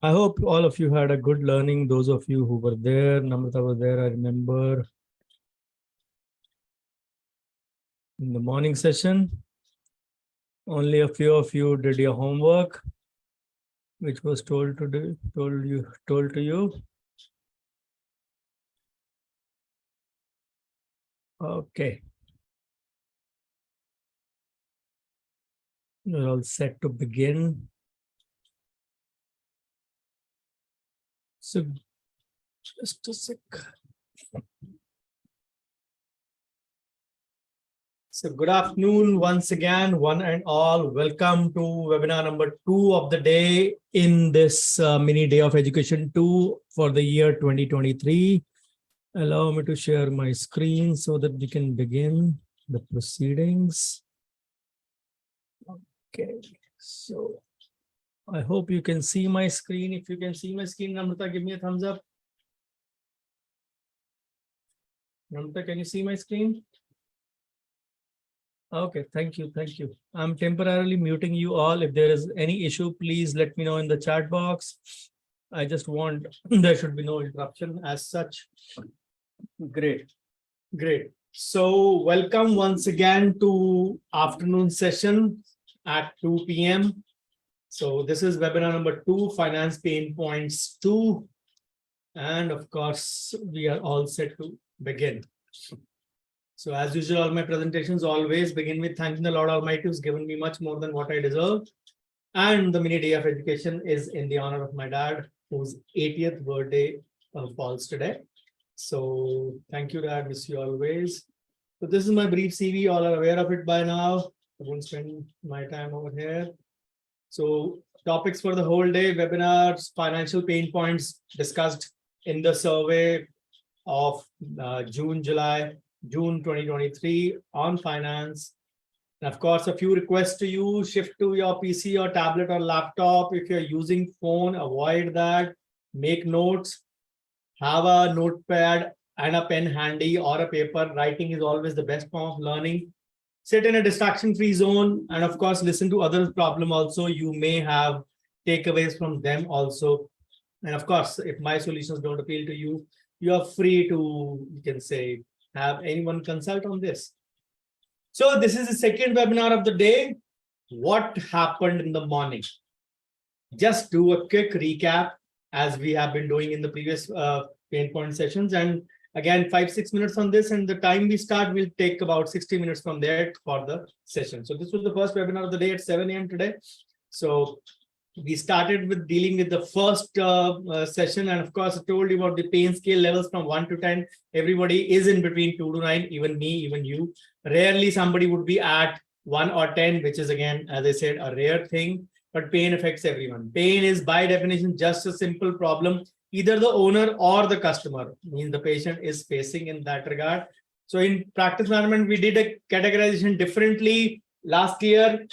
I hope all of you had a good learning. Those of you who were there, Namrata was there, I remember in the morning session. Only a few of you did your homework, which was told to you. Okay. We're all set to begin. So just a sec. So good afternoon once again, one and all. Welcome to webinar number 2 of the day in this mini day of education 2 for the year 2023. Allow me to share my screen so that we can begin the proceedings. Okay, so I hope you can see my screen. If you can see my screen, Namrata, give me a thumbs up. Namrata, can you see my screen? Okay, thank you. Thank you. I'm temporarily muting you all. If there is any issue, please let me know in the chat box. I just want, there should be no interruption as such. Great. Great. So welcome once again to afternoon session at 2 p.m. So this is webinar number 2, Finance Pain Points 2. And of course, we are all set to begin. So as usual, all my presentations always begin with thanking the Lord Almighty who's given me much more than what I deserve. And the mini day of education is in the honor of my dad, whose 80th birthday falls today. So thank you, Dad. Miss you always. So this is my brief CV. All are aware of it by now. I won't spend my time over here. So topics for the whole day, webinars, financial pain points discussed in the survey of June 2023 on finance. And of course, a few requests to you: shift to your PC or tablet or laptop. If you're using phone, avoid that. Make notes. Have a notepad and a pen handy or a paper. Writing is always the best form of learning. Sit in a distraction-free zone, and of course, listen to others' problem also. You may have takeaways from them also. And of course, if my solutions don't appeal to you, you are free to, you can say, have anyone consult on this. So this is the second webinar of the day. What happened in the morning? Just do a quick recap as we have been doing in the previous pain point sessions. And again, 5-6 minutes on this, and the time we start will take about 60 minutes from there for the session. So this was the first webinar of the day at 7 a.m. today. So we started with dealing with the first session. And of course, I told you about the pain scale levels from 1 to 10. Everybody is in between 2 to 9, even me, even you. Rarely somebody would be at 1 or 10, which is, again, as I said, a rare thing. But pain affects everyone. Pain is by definition just a simple problem either the owner or the customer, means the patient, is facing in that regard. So in practice management, we did a categorization differently. Last year,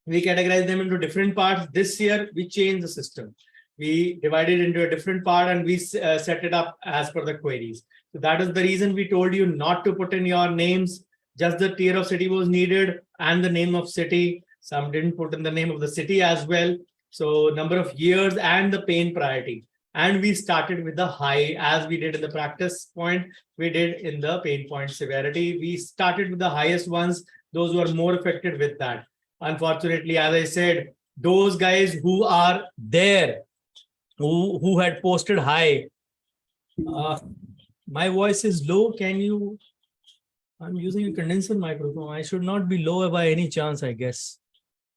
we categorized them into different parts. This year, we changed the system. We divided into a different part and we set it up as per the queries. So that is the reason we told you not to put in your names. Just the tier of city was needed and the name of city. Some didn't put in the name of the city as well. So number of years and the pain priority. And we started with the high, as we did in the practice point, we did in the pain point severity. We started with the highest ones, those who are more affected with that. Unfortunately, as I said, those guys who are there, who had posted high, my voice is low. Can you, I'm using a condenser microphone. I should not be low by any chance, I guess.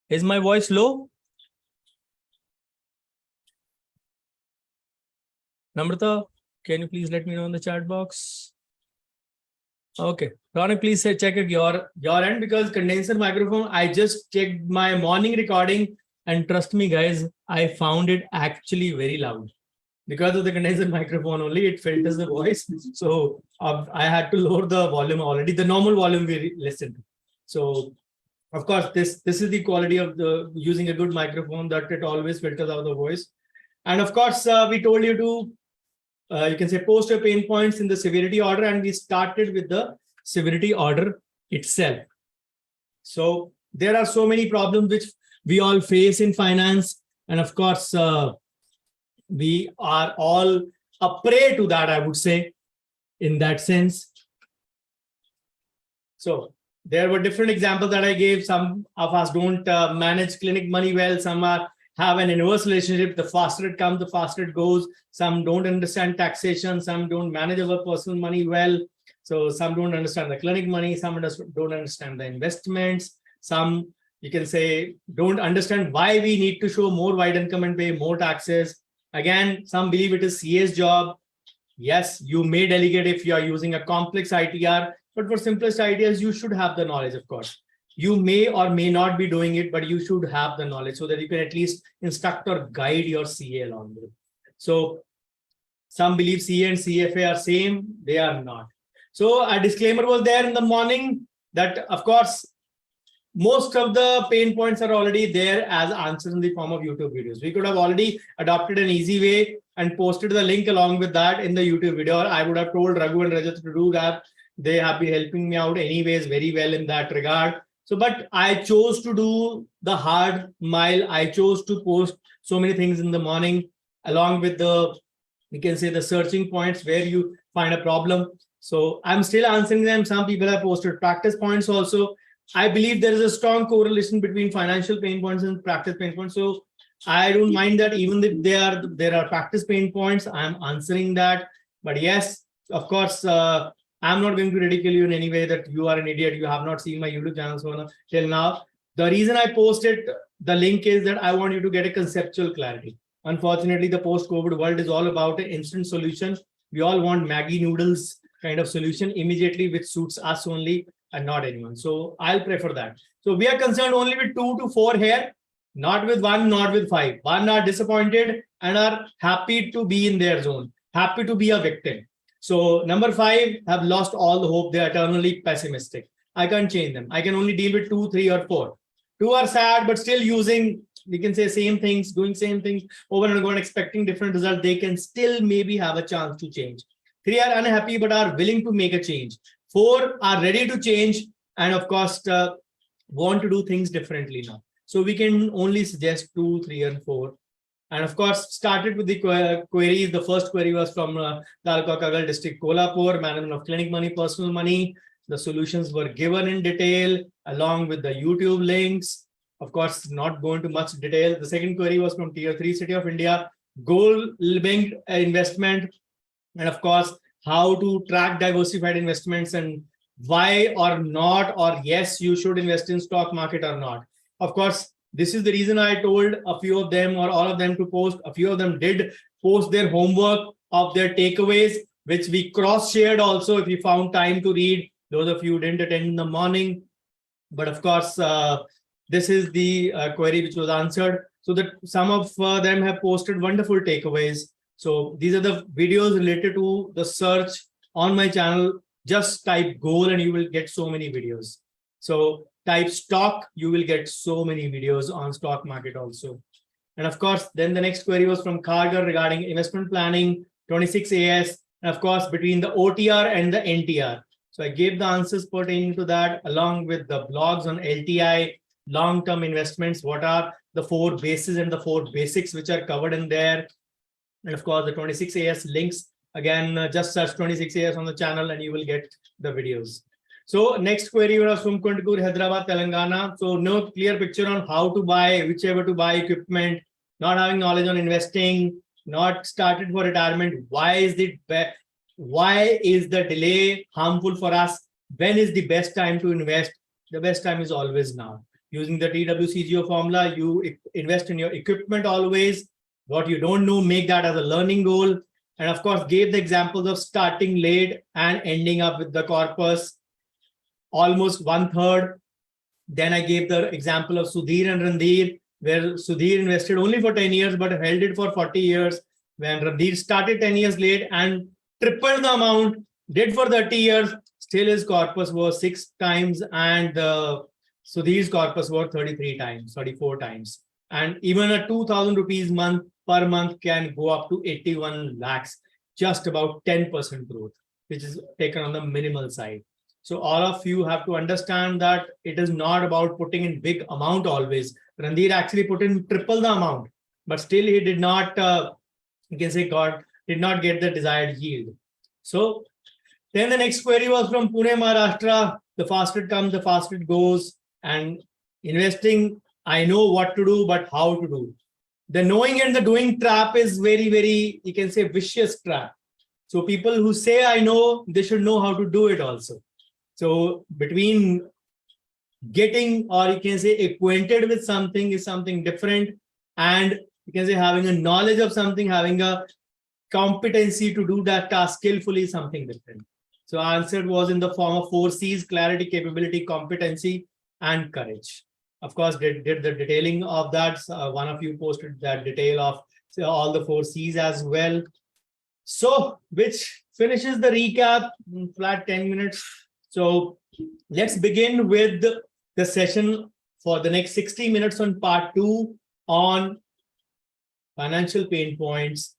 Is my voice low? Namrata, can you please let me know in the chat box? Okay, Ronnie, please say check at your end, because condenser microphone, I just checked my morning recording and trust me guys, I found it actually very loud. Because of the condenser microphone only, it filters the voice. So I had to lower the volume already, the normal volume we listened to. So of course, this is the quality of the using a good microphone, that it always filters out the voice. And of course, we told you to you can say post your pain points in the severity order, and we started with the severity order itself. So there are so many problems which we all face in finance, and of course we are all a prey to that, I would say, in that sense. So there were different examples that I gave. Some of us don't manage clinic money well. Some have an inverse relationship. The faster it comes, the faster it goes. Some don't understand taxation. Some don't manage our personal money well. So some don't understand the clinic money. Some don't understand the investments. Some, you can say, don't understand why we need to show more wide income and pay more taxes. Again, some believe it is CA's job. Yes, you may delegate if you are using a complex ITR, but for simplest ideas, you should have the knowledge, of course. You may or may not be doing it, but you should have the knowledge so that you can at least instruct or guide your CA along with it. So some believe CA and CFA are same. They are not. So a disclaimer was there in the morning that, of course, most of the pain points are already there as answers in the form of YouTube videos. We could have already adopted an easy way and posted the link along with that in the YouTube video. I would have told Raghu and Rajat to do that. They have been helping me out anyways very well in that regard. So, but I chose to do the hard mile. I chose to post so many things in the morning along with the, you can say, the searching points where you find a problem. So I'm still answering them. Some people have posted practice points also. I believe there is a strong correlation between financial pain points and practice pain points. So I don't mind that even if there are practice pain points, I'm answering that. But yes, of course, I'm not going to ridicule you in any way that you are an idiot. You have not seen my YouTube channel so till now. The reason I posted the link is that I want you to get a conceptual clarity. Unfortunately, the post-COVID world is all about an instant solution. We all want Maggie noodles kind of solution immediately, which suits us only and not anyone. So I'll prefer that. So we are concerned only with 2 to 4 here, not with 1, not with 5. 1 are disappointed and are happy to be in their zone, happy to be a victim. So number 5 have lost all the hope. They are eternally pessimistic. I can't change them. I can only deal with 2, 3, or 4. 2 are sad, but still using, we can say, same things, doing same things over and over and expecting different results. They can still maybe have a chance to change. 3 are unhappy, but are willing to make a change. 4 are ready to change and, of course, want to do things differently now. So we can only suggest 2, 3, and 4. And of course, started with the queries. The first query was from Taluka Kagal district, Kolhapur, management of clinic money, personal money. The solutions were given in detail along with the YouTube links. Of course, not going to much detail. The second query was from Tier 3 city of India, goal-linked investment. And of course, how to track diversified investments and why or not, or yes, you should invest in stock market or not. Of course, this is the reason I told a few of them or all of them to post. A few of them did post their homework of their takeaways, which we cross-shared also if you found time to read. Those of you who didn't attend in the morning. But of course, this is the query which was answered. So that some of them have posted wonderful takeaways. So these are the videos related to the search on my channel. Just type goal and you will get so many videos. So type stock, you will get so many videos on stock market also. And of course, then the next query was from Khargar regarding investment planning, 26 AS, and of course, between the OTR and the NTR. So I gave the answers pertaining to that along with the blogs on LTI, long-term investments, what are the 4 bases and the 4 basics which are covered in there. And of course, the 26 AS links, again, just search 26 AS on the channel and you will get the videos. So next query was from Kuntakur, Hyderabad, Telangana. So no clear picture on how to buy, whichever to buy equipment, not having knowledge on investing, not started for retirement. Why is the delay harmful for us? When is the best time to invest? The best time is always now. Using the TWCGO formula, you invest in your equipment always. What you don't know, make that as a learning goal. And of course, gave the examples of starting late and ending up with the corpus almost 1/3. Then I gave the example of Sudhir and Randhir, where Sudhir invested only for 10 years, but held it for 40 years. When Randhir started 10 years late and tripled the amount, did for 30 years, still his corpus was 6 times and Sudhir's corpus was 33 times, 34 times. And even a 2,000 rupees per month can go up to 81 lakhs, just about 10% growth, which is taken on the minimal side. So all of you have to understand that it is not about putting in big amount always. Randhir actually put in triple the amount, but still he did not you can say did not get the desired yield. So then the next query was from Pune, Maharashtra. The faster it comes, the faster it goes. And investing, I know what to do, but how to do. The knowing and the doing trap is very, very, you can say, vicious trap. So people who say, I know, they should know how to do it also. So between getting, or you can say acquainted with something is something different. And you can say having a knowledge of something, having a competency to do that task skillfully is something different. So answer was in the form of 4 C's: clarity, capability, competency, and courage. Of course, did the detailing of that. One of you posted that detail of all the 4 C's as well. So, which finishes the recap in flat 10 minutes. So let's begin with the session for the next 60 minutes on part 2 on financial pain points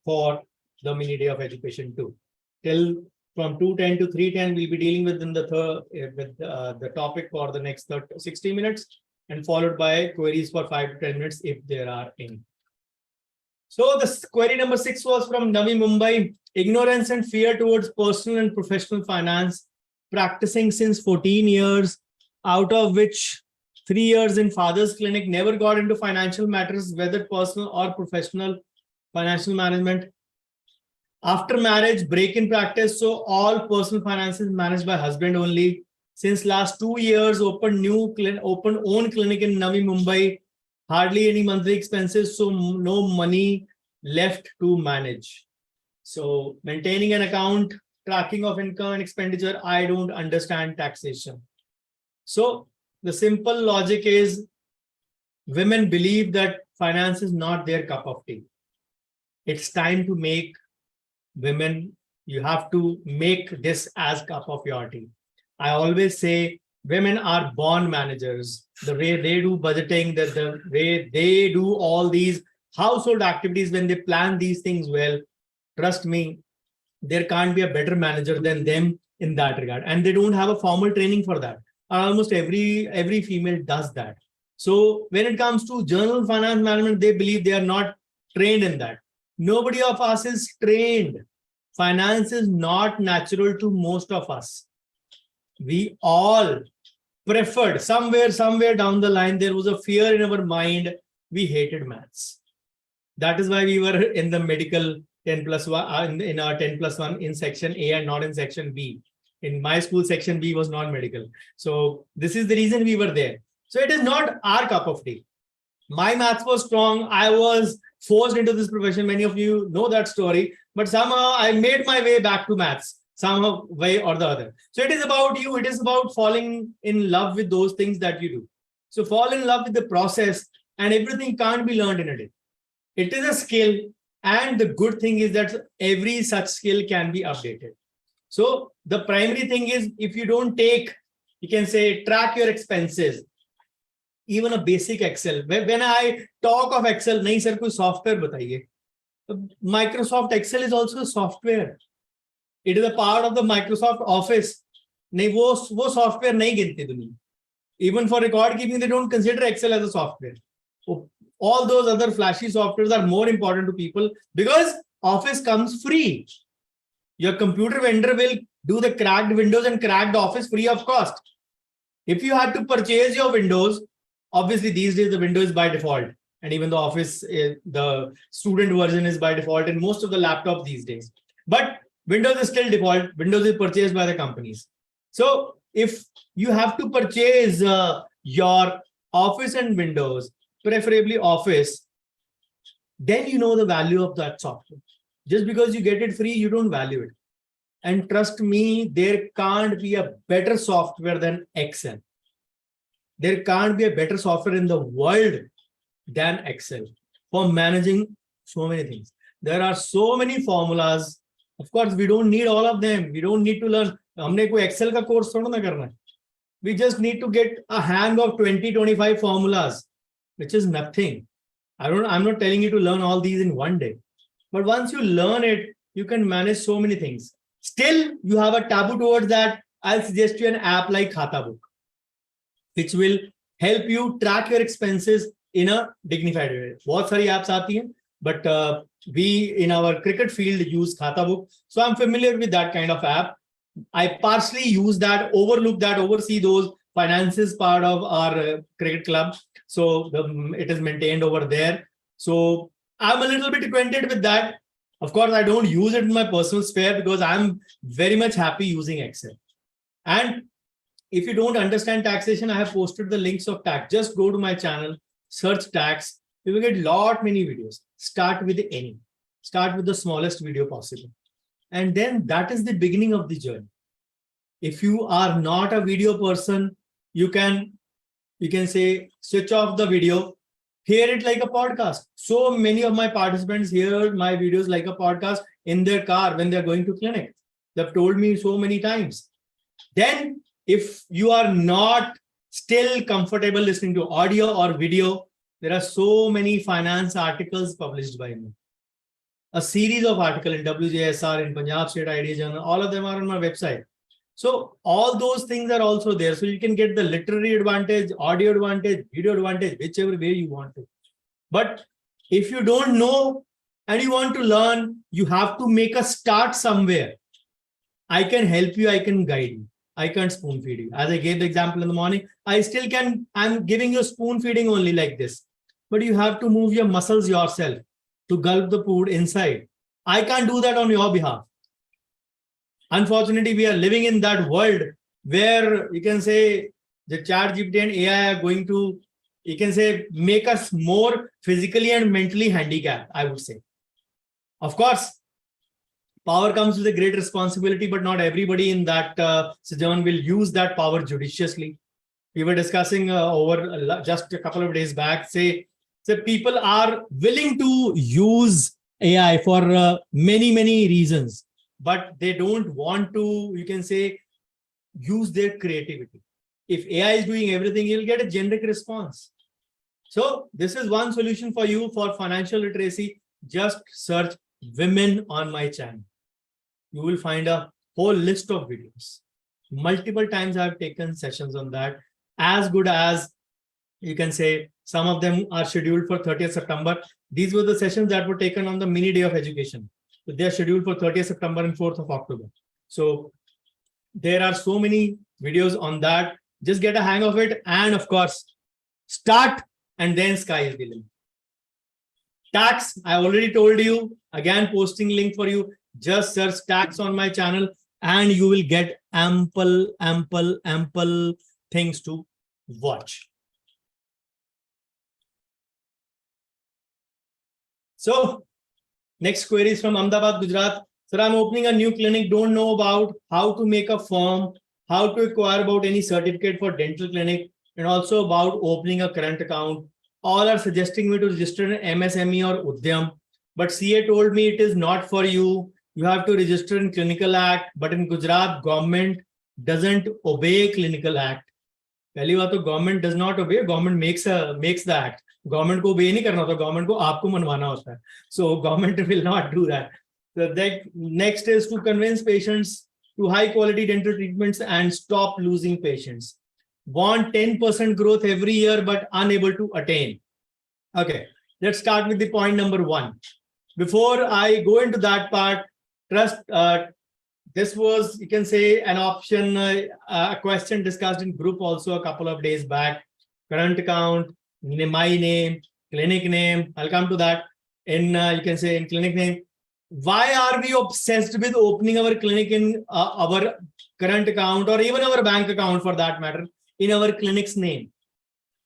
for the mini day of education 2. Till from 2:10 to 3:10, we'll be dealing with the topic for the next 60 minutes, and followed by queries for 5 to 10 minutes if there are any. So the query number 6 was from Navi Mumbai. Ignorance and fear towards personal and professional finance, practicing since 14 years, out of which 3 years in father's clinic, never got into financial matters, whether personal or professional financial management. After marriage, break in practice, so all personal finances managed by husband only. Since last 2 years, open own clinic in Navi Mumbai. Hardly any monthly expenses, so no money left to manage. So maintaining an account, tracking of income and expenditure, I don't understand taxation. So the simple logic is women believe that finance is not their cup of tea. It's time to make women, you have to make this as cup of your tea. I always say women are born managers. The way they do budgeting, the way they do all these household activities, when they plan these things well, trust me, there can't be a better manager than them in that regard. And they don't have a formal training for that. Almost every female does that. So when it comes to general finance management, they believe they are not trained in that. Nobody of us is trained. Finance is not natural to most of us. We all preferred somewhere down the line, there was a fear in our mind. We hated maths. That is why we were in the medical 10+1 in our 10+1 in section A and not in section B. In my school, section B was non-medical. So this is the reason we were there. So it is not our cup of tea. My maths was strong. I was forced into this profession. Many of you know that story, but somehow I made my way back to maths, somehow way or the other. So it is about you. It is about falling in love with those things that you do. So fall in love with the process, and everything can't be learned in a day. It is a skill. And the good thing is that every such skill can be updated. So the primary thing is, if you don't take, you can say, track your expenses, even a basic Excel. When I talk of Excel, nahi sir, koi software bataiye. Microsoft Excel is also a software. It is a part of the Microsoft Office. Nahi, wo software nahi ginti duniya. Even for record keeping, they don't consider Excel as a software. All those other flashy softwares are more important to people because Office comes free. Your computer vendor will do the cracked Windows and cracked Office free of cost. If you had to purchase your Windows, obviously these days the Windows is by default, and even the Office, the student version is by default in most of the laptops these days. But Windows is still default. Windows is purchased by the companies. So if you have to purchase your Office and Windows, preferably Office, then you know the value of that software. Just because you get it free, you don't value it. And trust me, there can't be a better software than Excel. There can't be a better software in the world than Excel for managing so many things. There are so many formulas. Of course, we don't need all of them. We don't need to learn. हमने कोई Excel का course थोड़ा ना करना है. We just need to get a hang of 20-25 formulas, which is nothing. I'm not telling you to learn all these in one day. But once you learn it, you can manage so many things. Still, you have a taboo towards that. I'll suggest you an app like Khata Book, which will help you track your expenses in a dignified way. बहुत सारी apps आती हैं. but we in our cricket field use Khata Book. So I'm familiar with that kind of app. I partially use that, overlook that, oversee those finances part of our cricket club. So it is maintained over there. So I'm a little bit acquainted with that. Of course, I don't use it in my personal sphere because I'm very much happy using Excel. And if you don't understand taxation, I have posted the links of tax. Just go to my channel, search tax. You will get many videos. Start with any. Start with the smallest video possible. And then that is the beginning of the journey. If you are not a video person, you can say switch off the video, hear it like a podcast. So many of my participants hear my videos like a podcast in their car when they're going to clinic. They've told me so many times. Then if you are not still comfortable listening to audio or video, there are so many finance articles published by me. A series of articles in WJSR, in Punjab State IDA Journal, all of them are on my website. So all those things are also there. So you can get the literary advantage, audio advantage, video advantage, whichever way you want to. But if you don't know and you want to learn, you have to make a start somewhere. I can help you, I can guide you. I can't spoon feed you. As I gave the example in the morning, I still can, I'm giving you spoon feeding only like this. But you have to move your muscles yourself to gulp the food inside. I can't do that on your behalf. Unfortunately, we are living in that world where you can say the ChatGPT and AI are going to, you can say, make us more physically and mentally handicapped, I would say. Of course, power comes with a great responsibility, but not everybody in that sojourn will use that power judiciously. We were discussing over just a couple of days back, say people are willing to use AI for many reasons, but they don't want to, you can say, use their creativity. If AI is doing everything, you'll get a generic response. So this is one solution for you for financial literacy. Just search women on my channel. You will find a whole list of videos. Multiple times I've taken sessions on that. As good as, you can say, some of them are scheduled for 30th September. These were the sessions that were taken on the mini day of education. So they are scheduled for 30th September and 4th of October. So there are so many videos on that. Just get a hang of it. And of course, start and then sky is the limit. Tax, I already told you, again, posting link for you. Just search tax on my channel and you will get ample things to watch. So next query is from Ahmedabad, Gujarat. Sir, I'm opening a new clinic, don't know about how to make a form, how to acquire about any certificate for dental clinic, and also about opening a current account. All are suggesting me to register an MSME or Udyam, but CA told me it is not for you. You have to register in Clinical Act, but in Gujarat, government doesn't obey Clinical Act. पहली बात तो government does not obey, government makes the act. Government को obey नहीं करना होता, government को आपको मनवाना होता है. So government will not do that. The next is to convince patients to high quality dental treatments and stop losing patients. Want 10% growth every year, but unable to attain. Okay, let's start with the point number 1. Before I go into that part, trust, this was, you can say, an option, a question discussed in group also a couple of days back. Current account, my name, clinic name. I'll come to that. In, you can say, in clinic name. Why are we obsessed with opening our clinic in our current account or even our bank account for that matter in our clinic's name?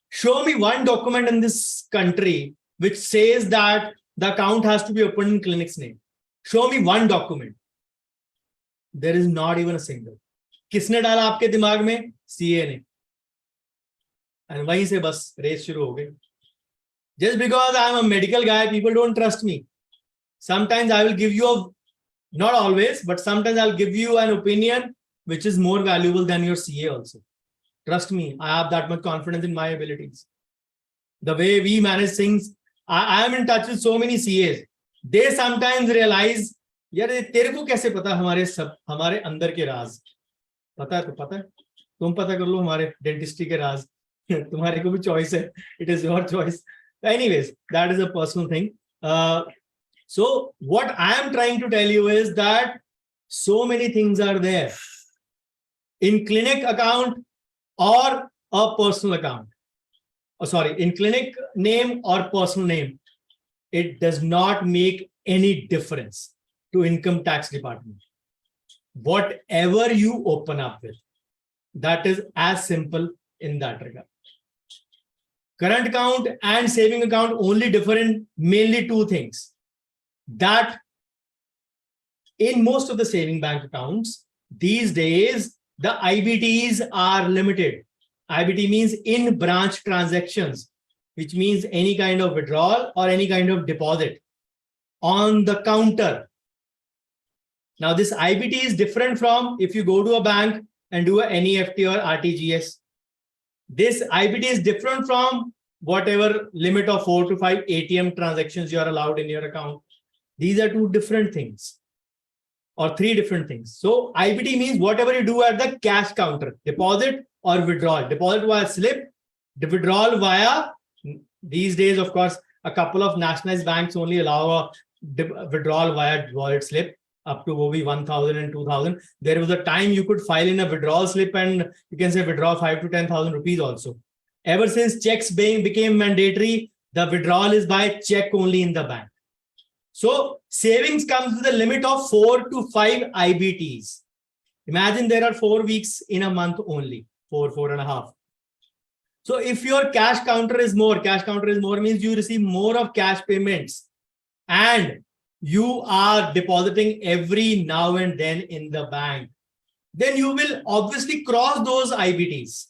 Show me one document in this country which says that the account has to be opened in clinic's name. Show me one document. There is not even a single. किसने डाला आपके दिमाग में? CA ने. And वहीं से बस race शुरू हो गई. Just because I am a medical guy, people don't trust me. Sometimes I will give you not always, but sometimes I'll give you an opinion which is more valuable than your CA also. Trust me, I have that much confidence in my abilities. The way we manage things, I am in touch with so many CAs. They sometimes realize, यार तेरे को कैसे पता हमारे अंदर के राज? पता है तो पता है. तुम पता कर लो हमारे डेंटिस्ट्री के राज. तुम्हारे को भी choice है. It is your choice. Anyways, that is a personal thing. So what I am trying to tell you is that so many things are there in clinic account or a personal account. Oh, sorry, in clinic name or personal name. It does not make any difference to income tax department. Whatever you open up with, that is as simple in that regard. Current account and saving account only differ in mainly two things. That in most of the saving bank accounts these days, the IBTs are limited. IBT means in branch transactions, which means any kind of withdrawal or any kind of deposit on the counter. Now, this IBT is different from if you go to a bank and do an NEFT or RTGS. This IBT is different from whatever limit of 4 to 5 ATM transactions you are allowed in your account. These are two different things or three different things. So IBT means whatever you do at the cash counter, deposit or withdrawal. Deposit via slip, the withdrawal via, these days, of course, a couple of nationalized banks only allow a withdrawal via wallet slip up to maybe 1,000 and 2,000. There was a time you could file in a withdrawal slip and you can say withdraw 5 to 10,000 rupees also. Ever since checks became mandatory, the withdrawal is by check only in the bank. So savings comes with a limit of 4 to 5 IBTs. Imagine there are 4 weeks in a month only, 4.5. So if your cash counter is more means you receive more of cash payments and you are depositing every now and then in the bank, then you will obviously cross those IBTs.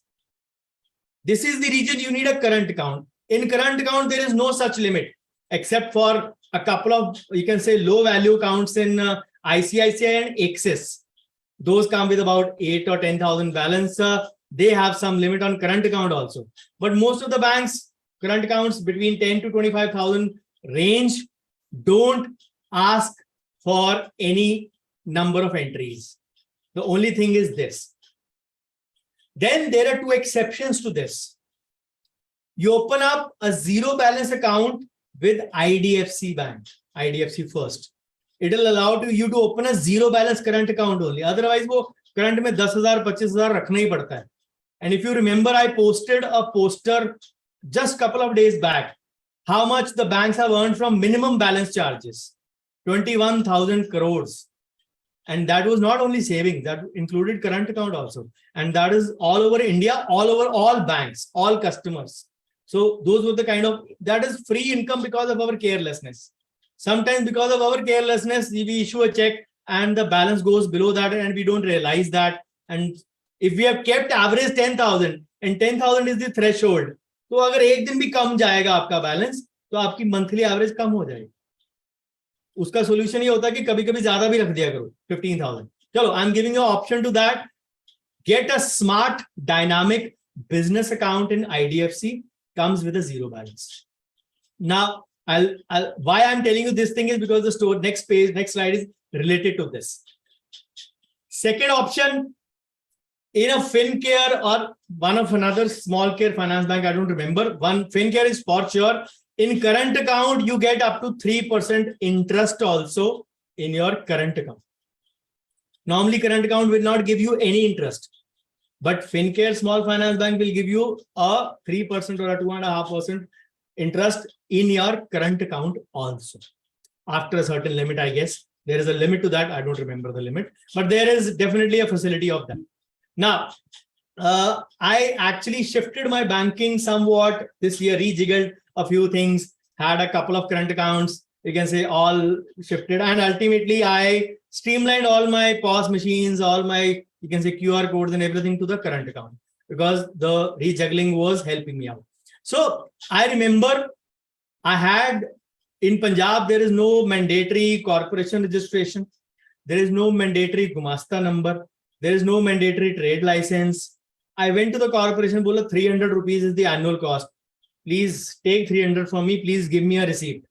This is the region you need a current account. In current account, there is no such limit, except for a couple of, you can say, low value accounts in ICICI and Axis. Those come with about 8 or 10,000 balance. They have some limit on current account also. But most of the banks, current accounts between 10 to 25,000 range, don't ask for any number of entries. The only thing is this. Then there are two exceptions to this. You open up a zero balance account with IDFC Bank, IDFC First. It will allow you to open a zero balance current account only. Otherwise, wo current mein 10,000, 25,000 rakhna hi padta hai. And if you remember, I posted a poster just a couple of days back, how much the banks have earned from minimum balance charges, 21,000 crores. And that was not only savings, that included current account also. And that is all over India, all over all banks, all customers. So those were the kind of, that is free income because of our carelessness. Sometimes because of our carelessness, we issue a check and the balance goes below that and we don't realize that. And if we have kept average 10,000 and 10,000 is the threshold, तो अगर एक दिन भी कम जाएगा आपका balance तो आपकी monthly average कम हो जाएगी. उसका सोल्यूशन ये होता है कि कभी-कभी ज्यादा भी रख दिया करो 15,000. चलो, I am giving you option to that. Get a smart dynamic business account in IDFC, comes with a zero balance. Now, why I'm telling you this thing is because the next slide is related to this. Second option, in a FinCare or one of another small care finance bank, I don't remember. One FinCare is for sure. In current account, you get up to 3% interest also in your current account. Normally, current account will not give you any interest. But FinCare Small Finance Bank will give you a 3% or a 2.5% interest in your current account also. After a certain limit, I guess. There is a limit to that. I don't remember the limit. But there is definitely a facility of that. Now, I actually shifted my banking somewhat this year, rejiggled a few things, had a couple of current accounts. You can say all shifted. And ultimately, I streamlined all my POS machines, all my, you can say QR codes and everything to the current account because the rejuggling was helping me out. So I remember I had in Punjab, there is no mandatory corporation registration. There is no mandatory Gumasta number. There is no mandatory trade license. I went to the corporation, bola 300 rupees is the annual cost. Please take 300 from me. Please give me a receipt.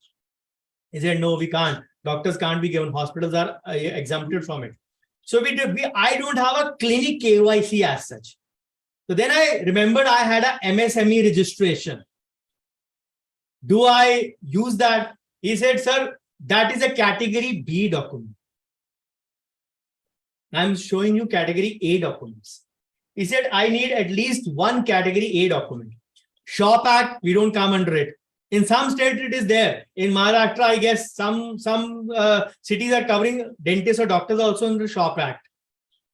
He said, no, we can't. Doctors can't be given. Hospitals are exempted from it. So I don't have a clinic KYC as such. So then I remembered I had a MSME registration. Do I use that? He said, sir, that is a category B document. I'm showing you category A documents. He said, I need at least one category A document. Shop Act, we don't come under it. In some states, it is there. In Maharashtra, I guess some cities are covering dentists or doctors also under Shop Act.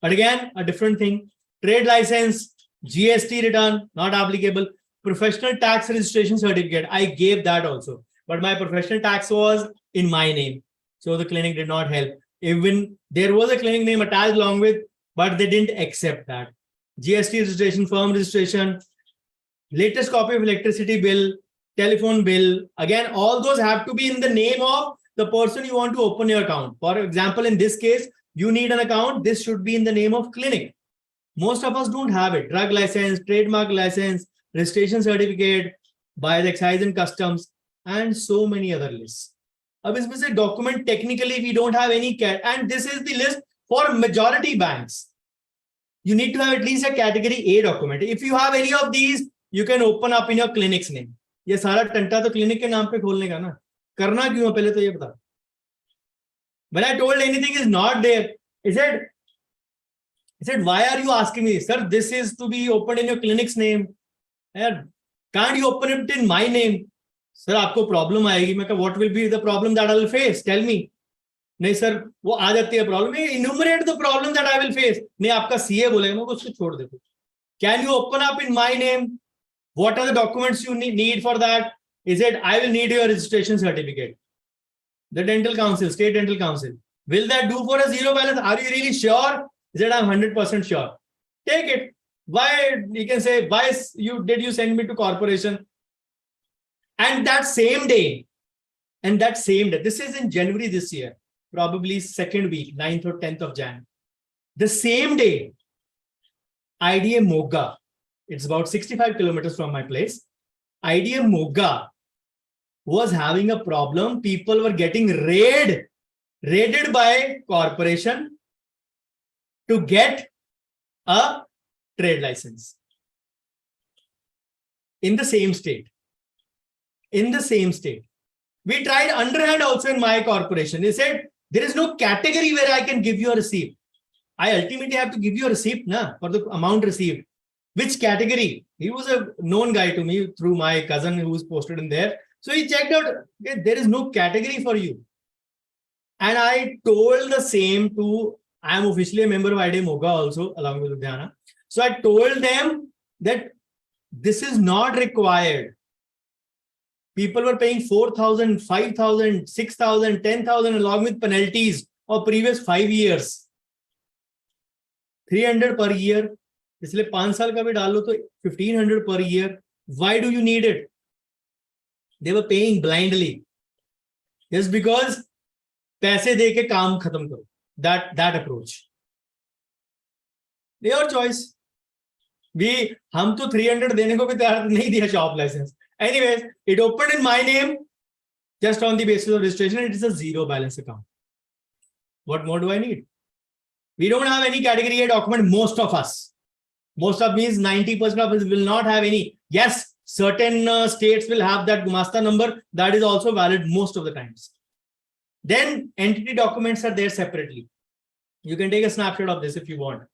But again, a different thing. Trade license, GST return, not applicable. Professional tax registration certificate, I gave that also. But my professional tax was in my name. So the clinic did not help. Even there was a clinic name attached along with, but they didn't accept that. GST registration, firm registration, latest copy of electricity bill, telephone bill. Again, all those have to be in the name of the person you want to open your account. For example, in this case, you need an account. This should be in the name of clinic. Most of us don't have it. Drug license, trademark license, registration certificate by the excise and customs, and so many other lists. अब इसमें से document technically we don't have any cat, and this is the list for majority banks. You need to have at least a category A document. If you have any of these, you can open up in your clinic's name. ये सारा टंटा तो clinic के नाम पे खोलने का ना, करना क्यों है पहले तो ये बता. When I told anything is not there, he said, why are you asking me, sir? This is to be opened in your clinic's name. Can't you open it in my name? Sir, आपको problem आएगी. मैं कहा, what will be the problem that I will face? Tell me. नहीं sir, वो आ जाती है problem. Enumerate the problem that I will face. नहीं, आपका CA बोलेगा, मैं उसको छोड़ देता. Can you open up in my name? What are the documents you need for that? He said, I will need your registration certificate. The dental council, state dental council. Will that do for a zero balance? Are you really sure? He said, I'm 100% sure. Take it. Why? You can say, why did you send me to corporation? And that same day, this is in January this year, probably second week, 9th or 10th of Jan. The same day, IDA Moga, it's about 65 kilometers from my place. IDA Moga was having a problem. People were getting raided by corporation to get a trade license in the same state. We tried underhand also in my corporation. They said, there is no category where I can give you a receipt. I ultimately have to give you a receipt for the amount received. Which category? He was a known guy to me through my cousin who was posted in there. So he checked out, okay, there is no category for you. And I told the same to, I am officially a member of IDA Moga also, along with Ludhiana. So I told them that this is not required. People were paying 4,000, 5,000, 6,000, 10,000 along with penalties of previous 5 years. 300 per year. इसलिए 5 साल का भी डाल लो तो 1,500 per year. Why do you need it? They were paying blindly. Just because पैसे दे के काम खत्म करो. That approach. Your choice. हम तो 300 देने को भी तैयार नहीं दिया shop license. Anyways, it opened in my name just on the basis of registration. It is a zero balance account. What more do I need? We don't have any category A document, most of us. Most of means 90% of us will not have any. Yes, certain states will have that Gumasta number. That is also valid most of the times. Then entity documents are there separately. You can take a snapshot of this if you want.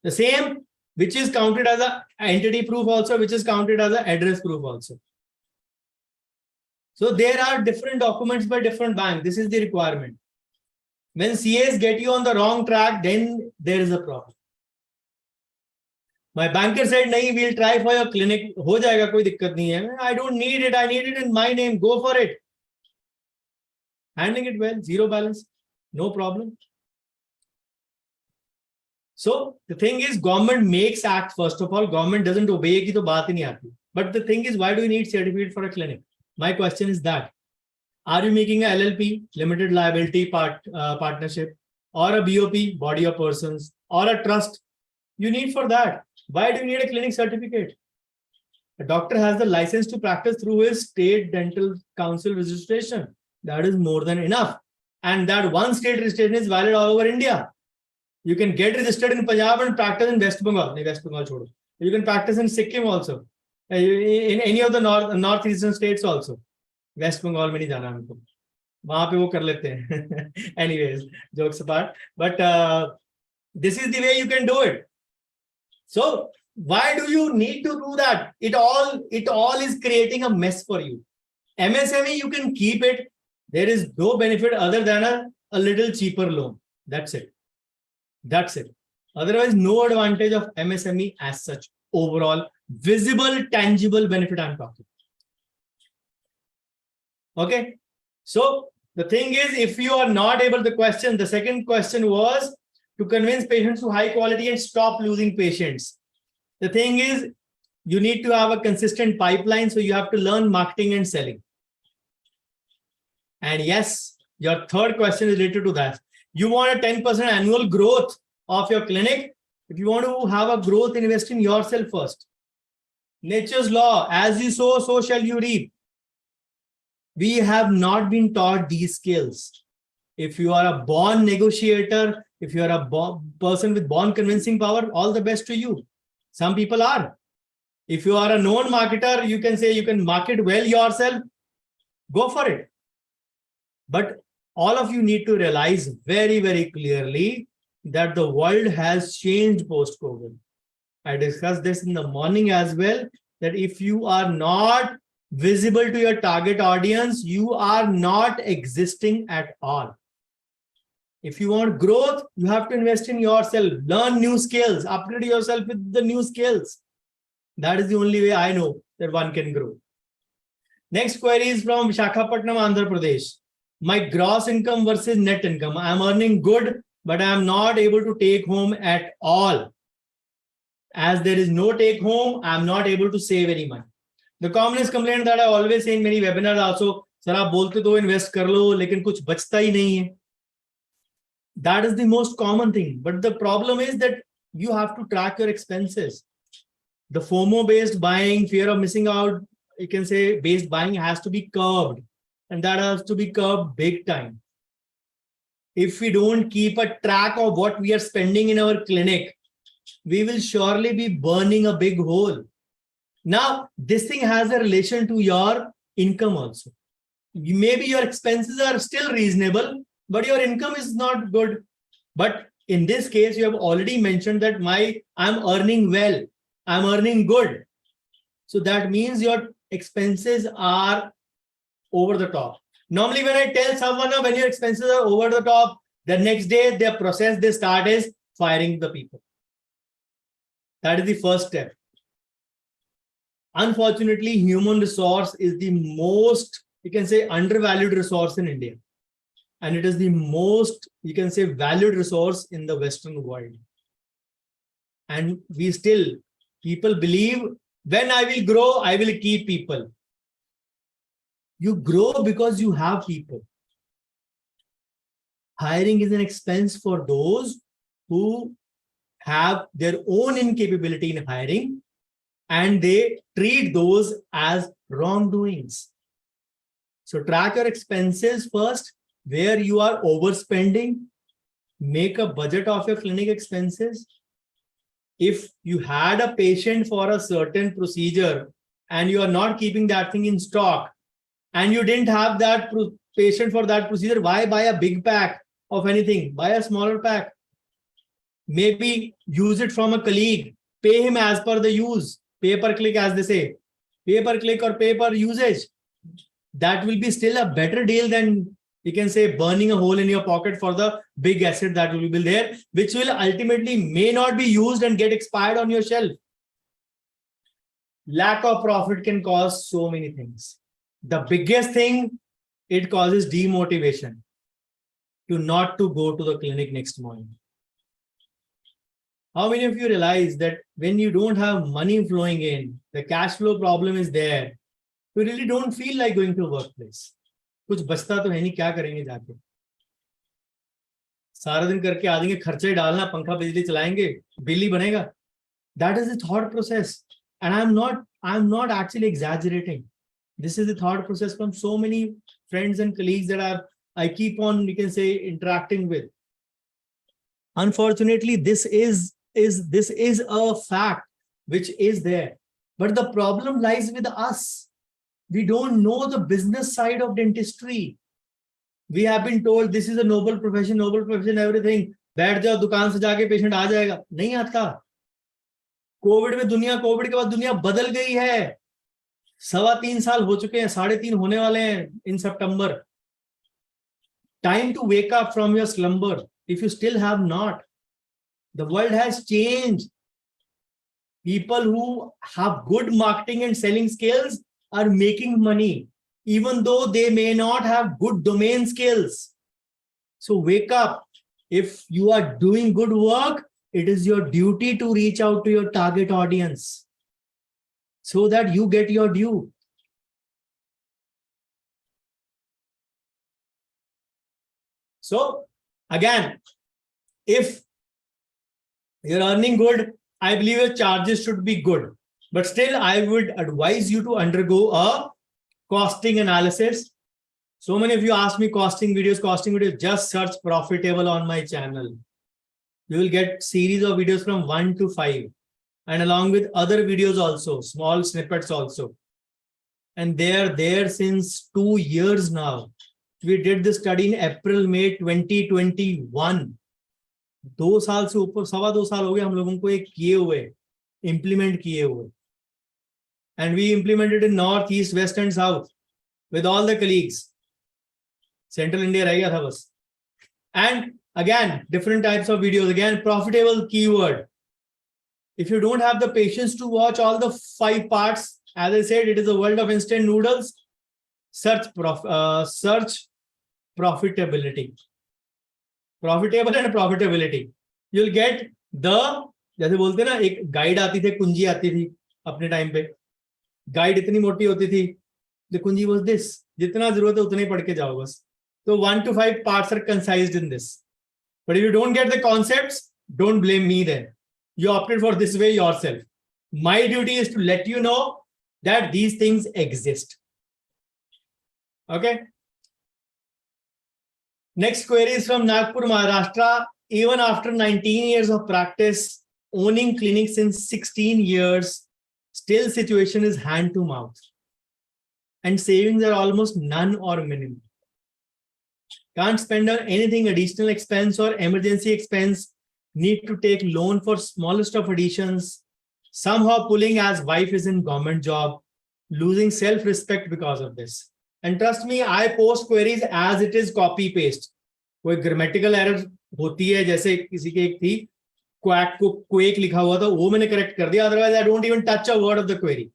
The same, which is counted as an entity proof also, which is counted as an address proof also. So there are different documents by different banks. This is the requirement. When CAs get you on the wrong track, then there is a problem. My banker said, "Nahi, we'll try for your clinic. हो जाएगा, कोई दिक्कत नहीं है. I don't need it. I need it in my name. Go for it." Handling it well, zero balance, no problem. So the thing is, government makes act first of all. Government doesn't obey की तो बात ही नहीं आती. But the thing is, why do you need certificate for a clinic? My question is that, are you making a LLP, limited liability partnership, or a BOP, body of persons, or a trust? You need for that. Why do you need a clinic certificate? A doctor has the license to practice through his state dental council registration. That is more than enough. And that one state registration is valid all over India. You can get registered in Punjab and practice in West Bengal. West Bengal chodo. You can practice in Sikkim also. In any of the northeastern states also. West Bengal mein nahi jana humko. वहां पे वो कर लेते हैं. Anyways, jokes apart, but this is the way you can do it. So why do you need to do that? It all is creating a mess for you. MSME, you can keep it. There is no benefit other than a little cheaper loan. That's it. That's it. Otherwise, no advantage of MSME as such. Overall, visible, tangible benefit I'm talking. Okay. So the thing is, if you are not able to question, the second question was to convince patients to high quality and stop losing patients. The thing is, you need to have a consistent pipeline. So you have to learn marketing and selling. And yes, your third question is related to that. You want a 10% annual growth of your clinic. If you want to have a growth, invest in yourself first. Nature's law, as you sow, so shall you reap. We have not been taught these skills. If you are a born negotiator, if you are a person with born convincing power, all the best to you. Some people are. If you are a known marketer, you can say you can market well yourself. Go for it. But all of you need to realize very, very clearly that the world has changed post-COVID. I discussed this in the morning as well, that if you are not visible to your target audience, you are not existing at all. If you want growth, you have to invest in yourself, learn new skills, upgrade yourself with the new skills. That is the only way I know that one can grow. Next query is from Visakhapatnam, Andhra Pradesh. My gross income versus net income. I am earning good, but I am not able to take home at all. As there is no take home, I am not able to save any money. The commonest complaint that I always say in many webinars also, sir, आप बोलते तो invest कर लो, लेकिन कुछ बचता ही नहीं है. That is the most common thing. But the problem is that you have to track your expenses. The FOMO based buying, fear of missing out, you can say based buying has to be curbed. And that has to be curbed big time. If we don't keep a track of what we are spending in our clinic, we will surely be burning a big hole. Now, this thing has a relation to your income also. Maybe your expenses are still reasonable, but your income is not good. But in this case, you have already mentioned that I'm earning well, I'm earning good. So that means your expenses are over the top. Normally, when I tell someone when your expenses are over the top, the next day their process they start is firing the people. That is the first step. Unfortunately, human resource is the most, you can say, undervalued resource in India. And it is the most, you can say, valued resource in the Western world. And people believe when I will grow, I will keep people. You grow because you have people. Hiring is an expense for those who have their own incapability in hiring and they treat those as wrongdoings. So track your expenses first, where you are overspending, make a budget of your clinic expenses. If you had a patient for a certain procedure and you are not keeping that thing in stock and you didn't have that patient for that procedure, why buy a big pack of anything? Buy a smaller pack. Maybe use it from a colleague, pay him as per the use, pay per click as they say, pay per click or pay per usage. That will be still a better deal than, you can say, burning a hole in your pocket for the big asset that will be there, which will ultimately may not be used and get expired on your shelf. Lack of profit can cause so many things. The biggest thing, it causes demotivation to not to go to the clinic next morning. How many of you realize that when you don't have money flowing in, the cash flow problem is there, you really don't feel like going to a workplace? कुछ बचता तो है नहीं, क्या करेंगे जाके? सारा दिन करके आ जाएंगे, खर्चे डालना, पंखा बिजली चलाएंगे, बिल ही बनेगा. That is the thought process. And I'm not actually exaggerating. This is the thought process from so many friends and colleagues that I keep on, you can say, interacting with. Unfortunately, this is a fact which is there. But the problem lies with us. We don't know the business side of dentistry. We have been told this is a noble profession, everything. बैठ जाओ दुकान से जाके patient आ जाएगा, नहीं आता. Covid के बाद दुनिया बदल गई है. 3.25 साल हो चुके हैं, 3.5 होने वाले हैं इन सितंबर. Time to wake up from your slumber. If you still have not, the world has changed. People who have good marketing and selling skills are making money, even though they may not have good domain skills. So wake up. If you are doing good work, it is your duty to reach out to your target audience so that you get your due. So again, if you're earning good, I believe your charges should be good. But still, I would advise you to undergo a costing analysis. So many of you ask me costing videos, just search profitable on my channel. You will get series of videos from 1 to 5 and along with other videos also, small snippets also. And they are there since 2 years now. We did this study in April, May 2021. 2 साल से ऊपर, 2.25 साल हो गए हम लोगों को एक किए हुए, implement किए हुए. And we implemented in North, East, West and South with all the colleagues. Central India रह गया था बस. And again, different types of videos. Again, profitable keyword. If you don't have the patience to watch all the 5 parts, as I said, it is a world of instant noodles. Search profitability. Profitable and profitability. You'll get the, जैसे बोलते ना, एक guide आती थी, कुंजी आती थी अपने टाइम पे. गाइड इतनी मोटी होती थी. The कुंजी was this. जितना जरूरत है उतने ही पढ़ के जाओ बस. So 1 to 5 parts are concised in this. But if you don't get the concepts, don't blame me then. You opted for this way yourself. My duty is to let you know that these things exist. Okay. Next query is from Nagpur, Maharashtra. Even after 19 years of practice, owning clinics since 16 years, still situation is hand to mouth. And savings are almost none or minimal. Can't spend on anything additional expense or emergency expense. Need to take loan for smallest of additions. Somehow pulling as wife is in government job. Losing self-respect because of this. And trust me, I post queries as it is copy paste. कोई grammatical error होती है, जैसे किसी के एक थी, quack को quake लिखा हुआ था, वो मैंने correct कर दिया. Otherwise, I don't even touch a word of the query.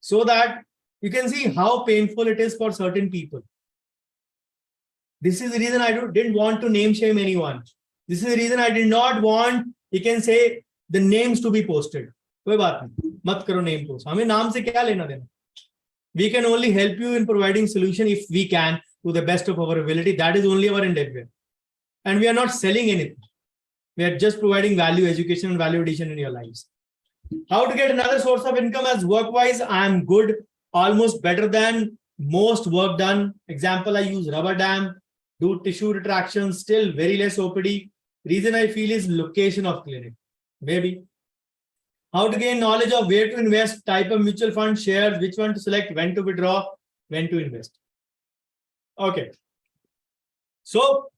So that you can see how painful it is for certain people. This is the reason I didn't want to name shame anyone. This is the reason I did not want, you can say, the names to be posted. कोई बात नहीं, मत करो name post. हमें नाम से क्या लेना देना? We can only help you in providing solution if we can to the best of our ability. That is only our endeavor. And we are not selling anything. We are just providing value, education and value addition in your lives. How to get another source of income as work-wise? I am good, almost better than most work done. Example, I use rubber dam, do tissue retraction, still very less OPD. Reason I feel is location of clinic. Maybe. How to gain knowledge of where to invest, type of mutual fund, shares, which one to select, when to withdraw, when to invest. Okay. So